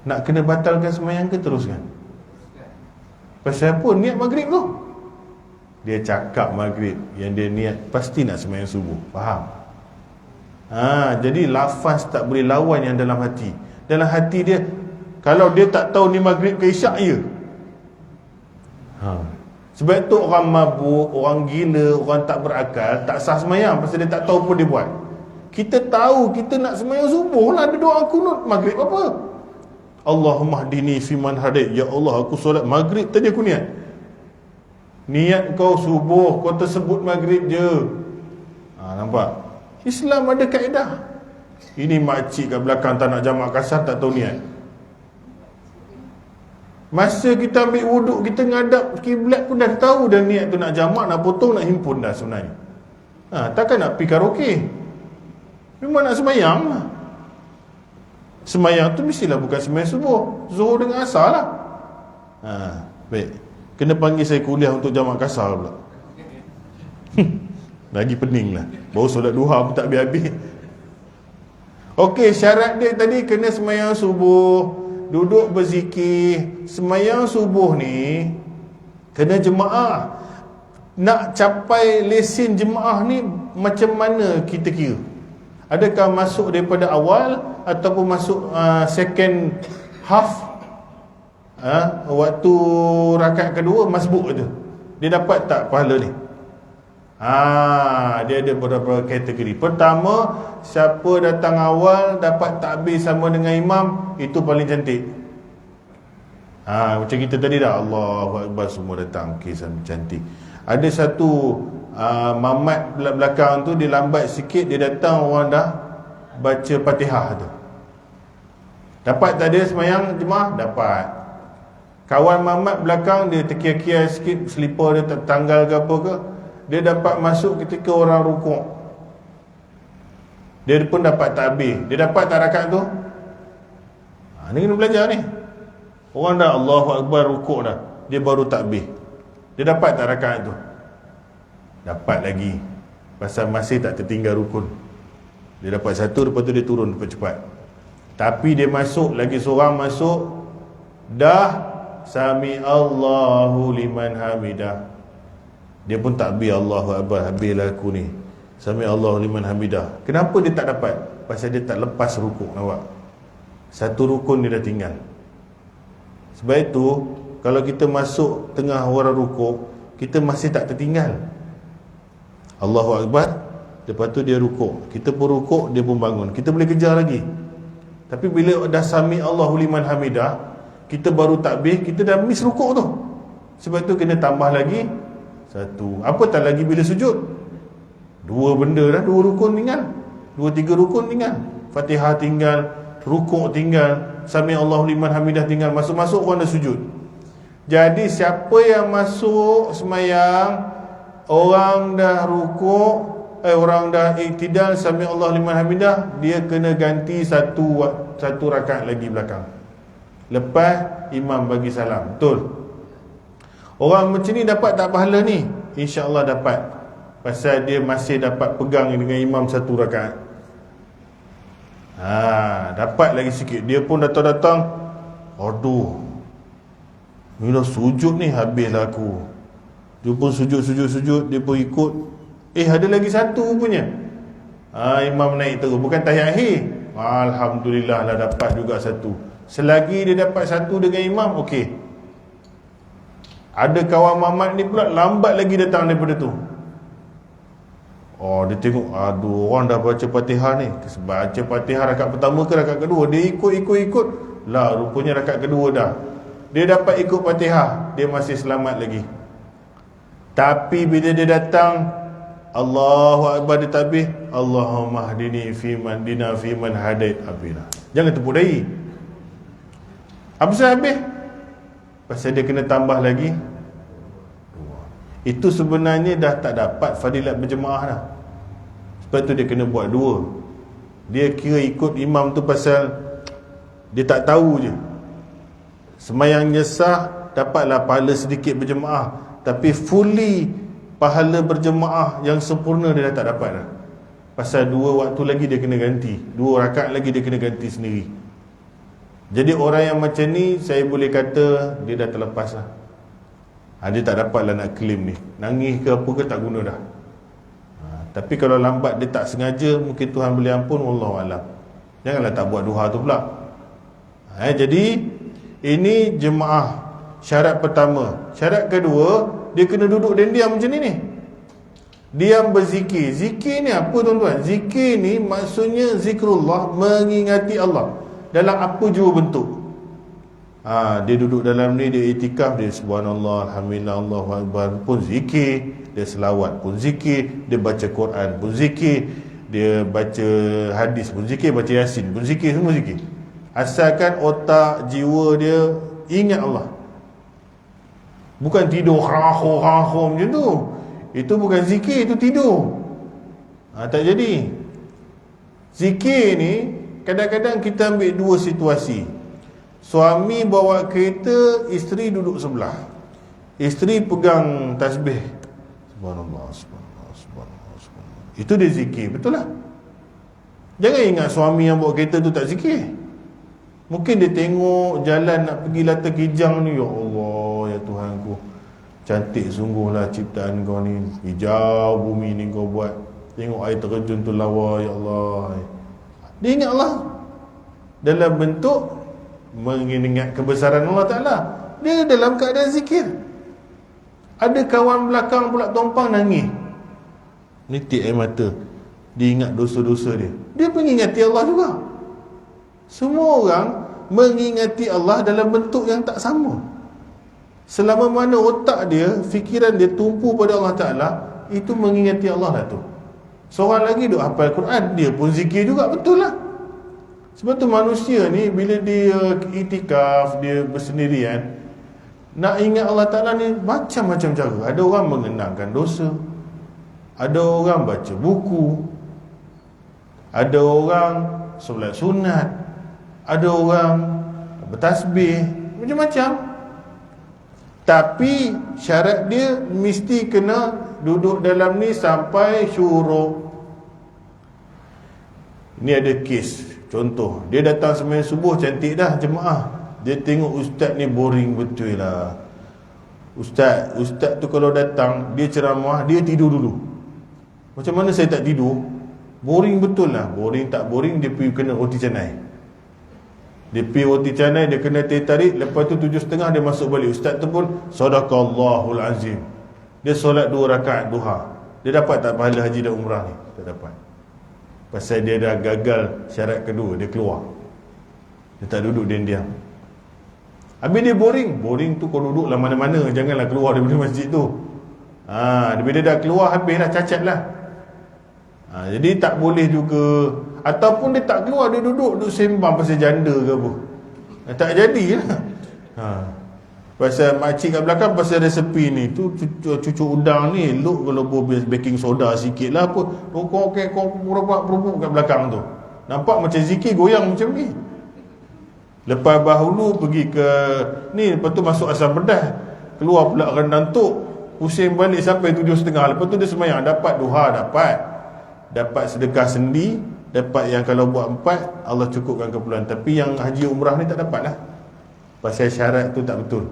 A: Nak kena batalkan sembahyang ke teruskan? Pasal apa niat maghrib tu? Dia cakap maghrib, yang dia niat pasti nak sembahyang subuh. Faham? Jadi lafaz tak boleh lawan yang dalam hati. Dalam hati dia, kalau dia tak tahu ni maghrib ke isyak je. Sebab tu orang mabuk, orang gila, orang tak berakal tak sah sembahyang pasal dia tak tahu apa dia buat. Kita tahu kita nak sembahyang subuh lah, ada doa kunut. Maghrib apa? Allahumma hdini fiman hadait. Ya Allah, aku solat maghrib tadi aku niat. Niat kau subuh, kau tersebut maghrib je. Nampak? Islam ada kaedah. Ini makcik kat belakang tak nak jamak kasar, tak tahu niat. Masa kita ambil wuduk, kita ngadap kiblat pun dah tahu dah niat tu nak jamak, nak potong, nak himpun dah sebenarnya. Takkan nak pergi karaoke. Memang nak sembahyang. Sembahyang tu mestilah bukan sembahyang subuh, zuhur dengan asar lah. Baik. Kena panggil saya kuliah untuk jamak kasar pula. Lagi pening lah. Baru solat duha pun tak habis-habis. Okey, syarat dia tadi kena sembahyang subuh, duduk berzikir. Sembahyang subuh ni kena jemaah. Nak capai lesen jemaah ni macam mana kita kira? Adakah masuk daripada awal ataupun masuk second half? Waktu rakaat kedua masbuk tu, dia dapat tak pahala ni? Dia ada beberapa kategori. Pertama, siapa datang awal dapat takbir sama dengan imam, itu paling cantik. Macam kita tadi dah, Allahu akbar, semua datang, okey, cantik. Ada satu mamat belakang tu, dia lambat sikit, dia datang orang dah baca Fatihah tu. Dapat tak dia sembahyang jemaah? Dapat. Kawan mamat belakang dia terkiar-kiar sikit, selipar dia tertanggal ke apa ke, dia dapat masuk ketika orang rukuk, dia pun dapat takbir. Dia dapat tak rakaat tu? Ni kena belajar ni. Orang dah Allahu akbar rukuk dah, dia baru takbir. Dia dapat tak rakaat tu? Dapat lagi, pasal masih tak tertinggal rukun. Dia dapat satu, lepas tu dia turun cepat-cepat. Tapi dia masuk, lagi seorang masuk, dah Sami Allahu liman hamidah, dia pun takbir Allahu akbar, habislah aku ni, Sami Allahu liman hamidah. Kenapa dia tak dapat? Pasal dia tak lepas rukuk. Nampak? Satu rukun dia dah tinggal. Sebab itu kalau kita masuk tengah orang rukuk, kita masih tak tertinggal. Allahu akbar, lepas tu dia rukuk, kita pun rukuk, dia pun bangun, kita boleh kejar lagi. Tapi bila dah Sami Allahu liman hamidah, kita baru takbir, kita dah miss rukuk tu. Sebab tu kena tambah lagi satu. Apatah lagi bila sujud, dua benda dah, dua rukun tinggal, dua tiga rukun tinggal. Fatihah tinggal, rukuk tinggal, Sami Allahu liman hamidah tinggal, masuk-masuk orang dah sujud. Jadi siapa yang masuk semayang, orang dah rukuk, orang dah iktidal, Sami Allahu liman hamidah, dia kena ganti satu rakaat lagi belakang. Lepas imam bagi salam. Betul? Orang macam ni dapat tak pahala ni? InsyaAllah dapat. Pasal dia masih dapat pegang dengan imam satu rakaat. Dapat lagi sikit. Dia pun datang-datang, aduh, ni dah sujud ni, habislah aku. Dia pun sujud, dia pun ikut. Ada lagi satu punya. Imam naik terus, bukan tahiyat akhir. Alhamdulillah lah, dapat juga satu. Selagi dia dapat satu dengan imam, okey. Ada kawan mamat ni pula lambat lagi datang daripada tu. Oh, dia tengok, aduh, orang dah baca Fatihah ni. Baca Fatihah rakaat pertama ke rakaat kedua? Dia ikut. Lah, rupanya rakaat kedua dah. Dia dapat ikut Fatihah, dia masih selamat lagi. Tapi bila dia datang, Allahu Akbar, dia tabih, Allahumma hdini fiman dina fiman hadait. Habislah. Jangan tepuk dahi. Apa sebab habis? Pasal dia kena tambah lagi. Itu sebenarnya dah tak dapat fadilat berjemaah dah. Sebab tu dia kena buat dua. Dia kira ikut imam tu pasal dia tak tahu je. Semayangnya sah, dapatlah pahala sedikit berjemaah, tapi fully pahala berjemaah yang sempurna dia dah tak dapat dah. Pasal dua waktu lagi dia kena ganti, 2 rakaat lagi dia kena ganti sendiri. Jadi orang yang macam ni, saya boleh kata dia dah terlepas lah. Dia tak dapat lah nak claim ni. Nangis ke apa ke tak guna dah. Tapi kalau lambat dia tak sengaja, mungkin Tuhan boleh ampun, wallahualam. Janganlah tak buat duha tu pula. Jadi ini jemaah syarat pertama. Syarat kedua, dia kena duduk dan diam macam ni. Diam berzikir. Zikir ni apa tuan-tuan? Zikir ni maksudnya zikrullah, mengingati Allah dalam apa jua bentuk. Dia duduk dalam ni, dia itikaf, dia subhanallah, alhamdulillah, Allahu akbar pun zikir, dia selawat pun zikir, dia baca Quran pun zikir, dia baca hadis pun zikir, baca yasin pun zikir, semua zikir. Asalkan otak jiwa dia ingat Allah. Bukan tidur khaho macam tu. Itu bukan zikir, itu tidur. Tak jadi. Zikir ni kadang-kadang kita ambil dua situasi. Suami bawa kereta, isteri duduk sebelah. Isteri pegang tasbih. Subhanallah, subhanallah, subhanallah, subhanallah. Itu dia zikir, betul lah. Jangan ingat suami yang bawa kereta tu tak zikir. Mungkin dia tengok jalan nak pergi Lata Kijang ni, ya Allah, ya Tuhanku, cantik sungguhlah ciptaan kau ni, hijau bumi ni kau buat. Tengok air terjun tu lawa, ya Allah. Dia ingat Allah dalam bentuk mengingat kebesaran Allah Ta'ala. Dia dalam keadaan zikir. Ada kawan belakang pula tumpang nangis, nitik air mata. Dia ingat dosa-dosa dia. Dia mengingati Allah juga. Semua orang mengingati Allah dalam bentuk yang tak sama. Selama mana otak dia, fikiran dia tumpu pada Allah Ta'ala, itu mengingati Allah lah tu. Seorang lagi duk hafal Quran, dia pun zikir juga, betul lah. Sebab tu manusia ni bila dia itikaf, dia bersendirian, nak ingat Allah Ta'ala ni macam-macam cara. Ada orang mengenangkan dosa, ada orang baca buku, ada orang solat sunat, ada orang bertasbih, macam-macam. Tapi syarat dia mesti kena duduk dalam ni sampai syuruk. Ini ada kes. Contoh, dia datang sembahyang subuh, cantik dah jemaah. Dia tengok ustaz ni boring betul lah. Ustaz tu kalau datang, dia ceramah, dia tidur dulu. Macam mana saya tak tidur? Boring betul lah. Boring tak boring, dia pergi kena roti canai. Dia pergi roti canai, dia kena tarik. Lepas tu 7.30 dia masuk balik. Ustaz tu pun sadaqallahul azim. Dia solat 2 rakaat duha. Dia dapat tak pahala haji dan umrah ni? Tak dapat. Pasal dia dah gagal syarat kedua, dia keluar. Dia tak duduk, dia diam. Habis dia boring. Boring tu kau duduklah mana-mana, janganlah keluar daripada masjid tu. Bila dia dah keluar, habis dah, cacat lah. Jadi tak boleh juga. Ataupun dia tak keluar, dia duduk sembang pasal janda ke apa. Tak jadilah. Pasal makcik kat belakang, pasal resepi ni tu, cucu udang ni elok kalau buat baking soda sikit lah apa. Kau perubuk kat belakang tu, nampak macam zikir goyang macam ni. Lepas bahulu pergi ke ni, lepas tu masuk asam pedas, keluar pula rendang tok, pusing balik sampai 7.30. Lepas tu dia sembahyang, dapat duha, dapat sedekah sendi, dapat yang kalau buat 4 Allah cukupkan keperluan. Tapi yang haji umrah ni tak dapat lah, pasal syarat tu tak betul.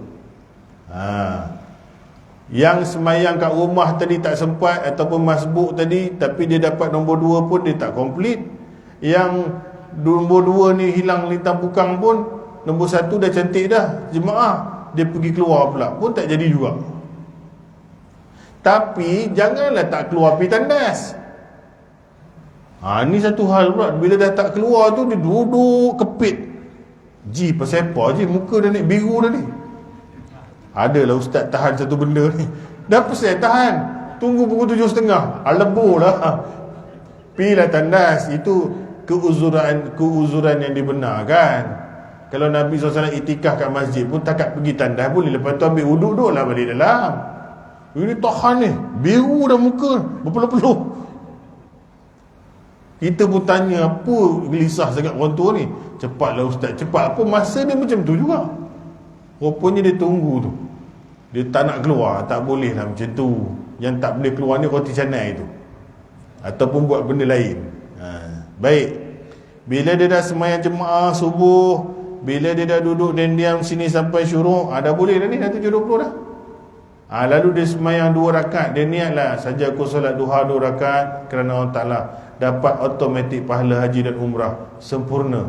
A: Yang semayang kat rumah tadi tak sempat, ataupun masbuk tadi, tapi dia dapat nombor 2 pun dia tak komplit. Yang nombor 2 ni hilang lintang pukang pun, nombor 1 dah cantik dah jemaah, dia pergi keluar pula, pun tak jadi juga. Tapi janganlah tak keluar pergi tandas. Ni satu hal pula. Bila dah tak keluar tu, dia duduk kepit. Pasal apa je muka dah naik biru dah ni. Adalah ustaz tahan satu benda ni. Dah pasal tahan. Tunggu pukul 7.30. Lebur lah. Pilah tandas. Itu keuzuran yang dibenarkan. Kalau Nabi SAW itikaf kat masjid pun takat pergi tandas boleh. Lepas tu ambil uduk, duduk lah balik dalam. Ini tahan ni. Biru dah muka. Berpeluh-peluh. Kita pun tanya, apa gelisah sangat orang tua ni? Cepatlah ustaz. Cepat apa? Masa dia macam tu juga. Rupanya dia tunggu tu. Dia tak nak keluar. Tak boleh lah macam tu. Yang tak boleh keluar ni roti canai tu. Ataupun buat benda lain. Baik. Bila dia dah sembahyang jemaah subuh, bila dia dah duduk dan diam sini sampai syuruk, dah boleh dah ni, dah 7.20 dah. Lalu dia sembahyang 2 rakaat. Dia niatlah, saja aku solat duha 2 rakaat kerana Allah Ta'ala dapat automatik pahala haji dan umrah. Sempurna.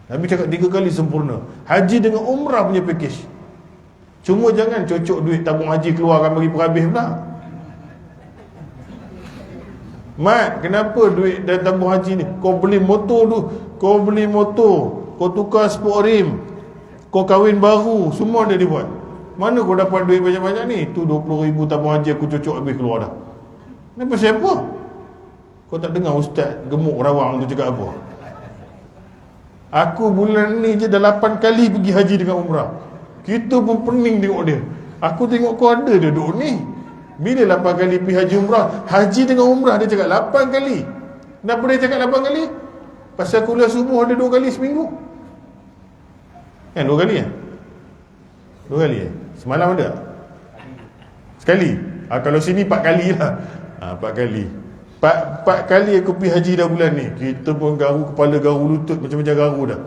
A: Nabi cakap 3 kali sempurna. Haji dengan umrah punya package. Cuma jangan cocok duit tabung haji keluarkan bagi perhabis pula. Mat, kenapa duit dan tabung haji ni? Kau beli motor tu, kau tukar sport rim, kau kahwin baru, semua dah dibuat. Mana kau dapat duit banyak-banyak ni? Tu 20,000 tabung haji aku cocok habis keluar dah. Ni pasal apa? Kau tak dengar ustaz gemuk rawang tu cakap apa? Aku bulan ni je dah 8 kali pergi haji dengan umrah. Kita pun pening tengok dia. Aku tengok kau ada duduk ni. Bila 8 kali pergi haji umrah? Haji dengan umrah dia cakap 8 kali. Kenapa dia cakap 8 kali? Pasal kuliah subuh ada 2 kali seminggu. 2 kali ya? 2 kali ya? Semalam ada? Sekali? Kalau sini 4 kali lah. 4 kali. 4 kali aku pergi haji dah bulan ni. Kita pun garu kepala, garu lutut, macam-macam garu dah.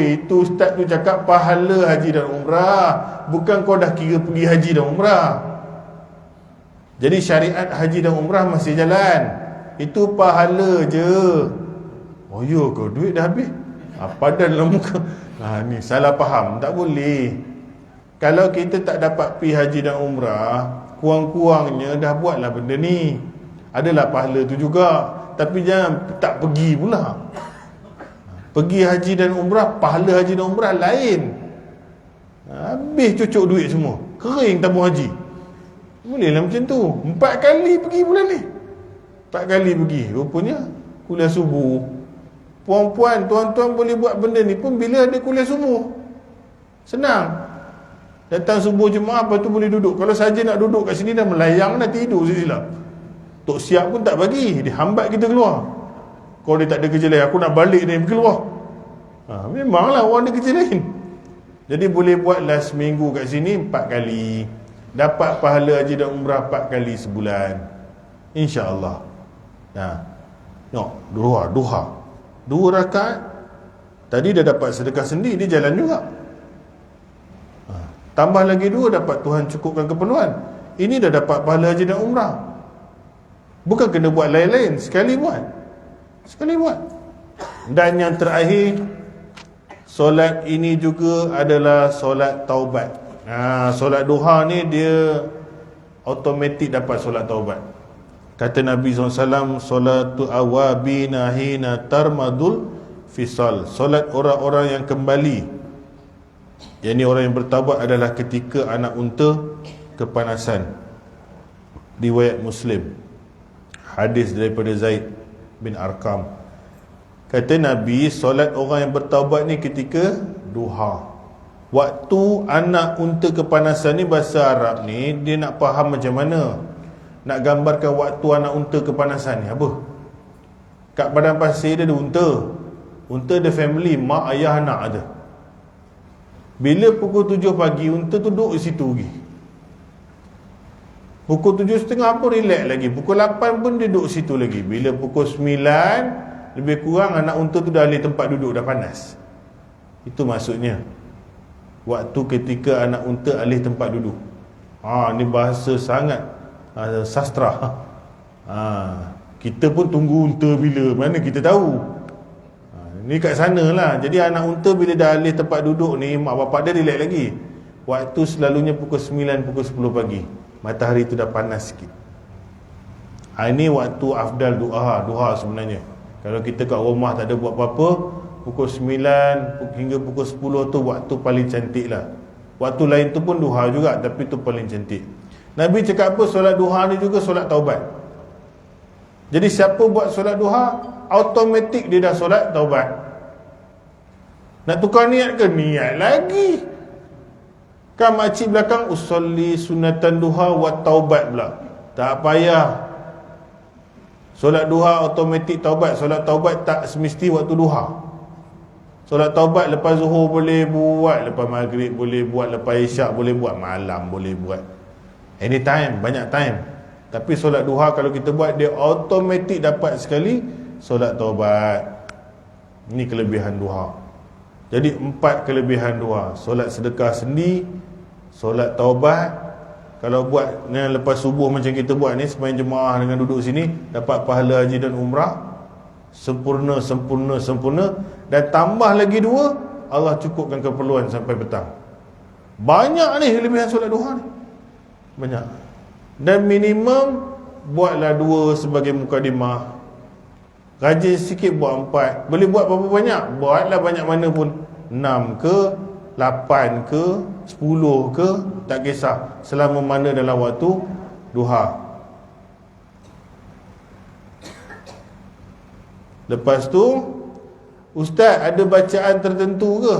A: Itu ustaz tu cakap pahala haji dan umrah. Bukan kau dah kira pergi haji dan umrah. Jadi syariat haji dan umrah masih jalan. Itu pahala je. Ya ke? Duit dah habis? Padan lah muka. Ni salah faham. Tak boleh. Kalau kita tak dapat pergi haji dan umrah, kurang-kurangnya dah buatlah benda ni. Adalah pahala tu juga. Tapi jangan tak pergi pula. Pergi haji dan umrah, pahala haji dan umrah lain. Habis cucuk duit semua. Kering tabung haji. Bolehlah macam tu. 4 kali pergi bulan ni. 4 kali pergi. Rupanya kuliah subuh. Puan-puan, tuan-tuan boleh buat benda ni pun bila ada kuliah subuh. Senang. Datang subuh jemaah, lepas tu boleh duduk. Kalau saja nak duduk kat sini dah melayang, dah tidur silap. Tok siap pun tak bagi. Dia hambat kita keluar. Kalau dia tak ada kerja lain, aku nak balik ni keluar. Memanglah orang ada kerja lain. Jadi boleh buatlah seminggu kat sini 4 kali. Dapat pahala haji dan umrah 4 kali sebulan. InsyaAllah. Duha 2 rakaat. Tadi dah dapat sedekah sendi, dia jalan juga. Tambah lagi 2, dapat Tuhan cukupkan keperluan. Ini dah dapat pahala haji dan umrah. Bukan kena buat lain-lain, sekali buat. Dan yang terakhir, solat ini juga adalah solat taubat. Solat duha ni dia automatik dapat solat taubat. Kata Nabi SAW, solatu awabina hina tarmadul fisal. Solat orang-orang yang kembali, yang ni orang yang bertaubat, adalah ketika anak unta kepanasan. Riwayat Muslim. Hadis daripada Zaid bin Arqam. Kata Nabi, solat orang yang bertaubat ni ketika duha. Waktu anak unta kepanasan ni, bahasa Arab ni dia nak faham macam mana nak gambarkan waktu anak unta kepanasan ni apa. Kat padang pasir dia ada unta. Unta ada family, mak, ayah, anak ada. Bila pukul 7 pagi, unta tu duduk di situ lagi. Pukul 7.30 pun relax lagi. Pukul 8 pun dia duduk situ lagi. Bila pukul 9, lebih kurang anak unta tu dah alih tempat duduk, dah panas. Itu maksudnya waktu ketika anak unta alih tempat duduk. Ni bahasa sangat sastra. Kita pun tunggu unta bila, mana kita tahu. Ni kat sana lah. Jadi anak unta bila dah alih tempat duduk ni, mak bapak dia relax lagi. Waktu selalunya pukul 9, pukul 10 pagi. Matahari tu dah panas sikit. Ini waktu afdal duha sebenarnya. Kalau kita kat rumah tak ada buat apa-apa, pukul 9 hingga pukul 10 tu waktu paling cantik lah. Waktu lain tu pun duha juga, tapi tu paling cantik. Nabi cakap apa? Solat duha ni juga solat taubat. Jadi siapa buat solat duha, automatik dia dah solat taubat. Nak tukar niat ke? Niat lagi. Kan makcik belakang, usolli sunatan duha wa taubat pula. Tak payah. Solat duha automatik taubat. Solat taubat tak semesti waktu duha. Solat taubat lepas zuhur boleh buat, lepas maghrib boleh buat, lepas isyak boleh buat, malam boleh buat. Anytime, banyak time. Tapi solat duha kalau kita buat, dia automatik dapat sekali solat taubat. Ini kelebihan duha. Jadi 4 kelebihan duha. Solat sedekah sendi, solat taubat. Kalau buat lepas subuh macam kita buat ni, sembahyang jemaah dengan duduk sini, dapat pahala haji dan umrah. Sempurna. Dan tambah lagi 2, Allah cukupkan keperluan sampai petang. Banyak ni kelebihan solat duha ni. Banyak. Dan minimum buatlah 2 sebagai mukadimah. Rajin sikit buat 4. Boleh buat berapa banyak? Buatlah banyak mana pun. 6 ke, 8 ke, 10 ke, tak kisah. Selama mana dalam waktu duha. Lepas tu, ustaz ada bacaan tertentu ke?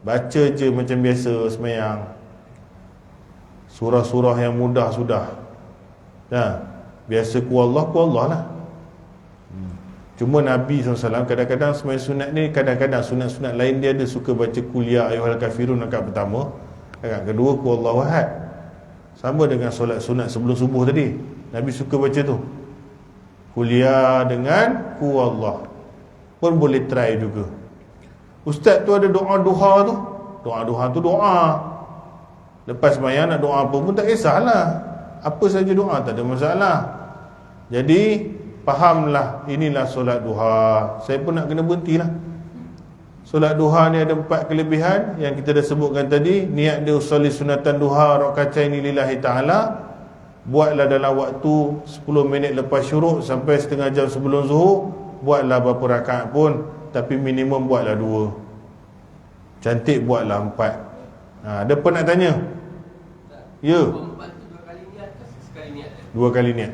A: Baca je macam biasa semayang. Surah-surah yang mudah sudah. Biasa ku Allah lah. Cuma Nabi SAW kadang-kadang semayang sunat ni, kadang-kadang sunat-sunat lain dia ada suka baca kuliah ayyuhal kafirun rakaat pertama, rakaat kedua ku Allahu ahad. Sama dengan solat sunat sebelum subuh tadi, Nabi suka baca tu. Kuliah dengan ku Allah. Pun boleh try juga. Ustaz tu ada doa duha tu. Doa duha tu doa. Lepas semayang nak doa apa pun tak kisahlah. Apa saja doa tak ada masalah. Jadi fahamlah, inilah solat duha. Saya pun nak kena berhentilah. Solat duha ni ada 4 kelebihan yang kita dah sebutkan tadi. Niat dia usolli sunatan duha raka'ataini lillahi ta'ala. Buatlah dalam waktu 10 minit lepas syuruk sampai setengah jam sebelum zuhur. Buatlah berapa rakaat pun, tapi minimum buatlah 2. Cantik buatlah 4. Ada apa nak tanya? Ya. 2 kali niat.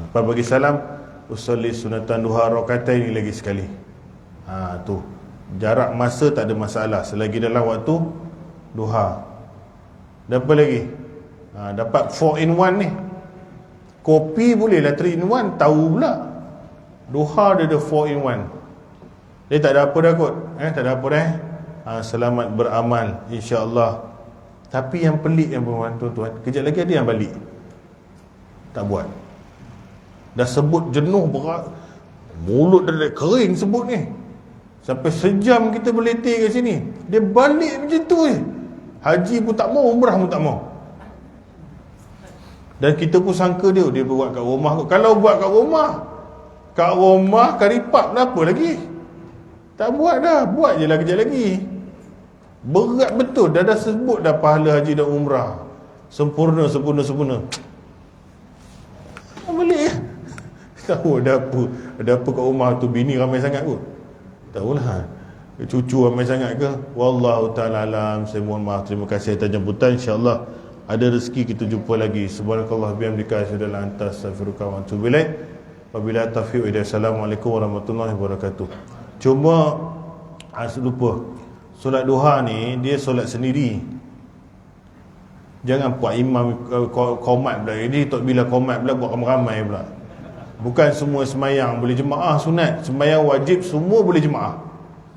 A: Lepas bagi salam, usolli sunatan duha raka'ataini lagi sekali. Tu. Jarak masa tak ada masalah selagi dalam waktu duha. Dan apa lagi? Dapat 4 in 1 ni. Kopi bolehlah 3 in 1, tahu pula. Duha dia ada 4 in 1. Dia tak ada apa dah kot. Tak ada apa dah. Selamat beramal insya-Allah. Tapi yang pelik yang tuan-tuan, kejap lagi ada yang balik. Tak buat. Dah sebut jenuh berat. Mulut dah kering sebut ni. Sampai sejam kita berletih kat sini. Dia balik macam tu je. Haji pun tak mau, umrah pun tak mau. Dan kita pun sangka dia buat kat rumah. Kalau buat kat rumah karipap lah apa lagi. Tak buat dah. Buat je lah kejap lagi. Berat betul. Dah sebut dah pahala haji dan umrah. Sempurna. Balik. Tahu ada apa kat rumah tu, bini ramai sangat kot. Tahulah. Cucu ramai sangat ke? Wallahu ta'ala alam. Saya mohon maaf. Terima kasih atas jemputan. InsyaAllah ada rezeki kita jumpa lagi. Subhanakallah bihamdika asyhadu an la ilaha illa anta astaghfiruka wa atubu ilaik. Wabillahi taufiq. Assalamualaikum warahmatullahi wabarakatuh. Cuma lupa. Solat duha ni dia solat sendiri. Jangan buat imam qomat pula. Ini tak bila qomat pula buat ramai-ramai pula. Bukan semua semayang boleh jemaah sunat. Semayang wajib semua boleh jemaah.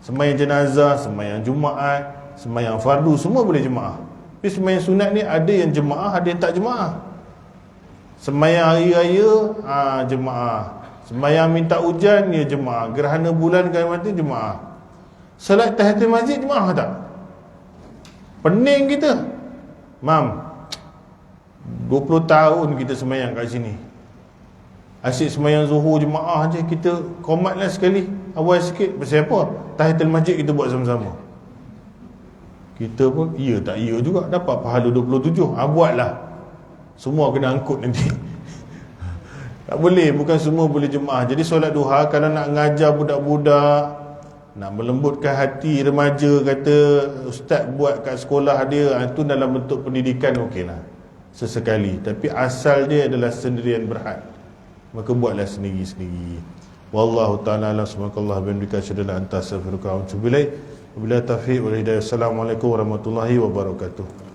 A: Semayang jenazah, semayang Jumaat, semayang fardu semua boleh jemaah. Tapi semayang sunat ni ada yang jemaah, ada yang tak jemaah. Semayang hari raya jemaah. Semayang minta hujan ya jemaah. Gerhana bulan kali mati jemaah. Salat tahiyatul masjid jemaah tak? Pening kita. Mam, 20 tahun kita semayang kat sini. Asyik semayang zuhur jemaah je. Kita komatlah sekali. Awal sikit. Pasal apa? Tahiyatul masjid kita buat sama-sama. Kita pun iya tak iya juga. Dapat pahala 27. Buatlah. Semua kena angkut nanti. Tak boleh, bukan semua boleh jemaah. Jadi solat duha kalau nak ngajar budak-budak, nak melembutkan hati remaja, kata ustaz buat kat sekolah dia, itu dalam bentuk pendidikan okeylah, sesekali. Tapi asal dia adalah sendirian berhad, maka buatlah sendiri-sendiri. Wallahu ta'ala alam. Subhanakallah bihamdika asyhadu an la ilaha illa anta astaghfiruka wa atubu ilaik. Wabillahi taufiq wal hidayah. Assalamualaikum warahmatullahi wabarakatuh.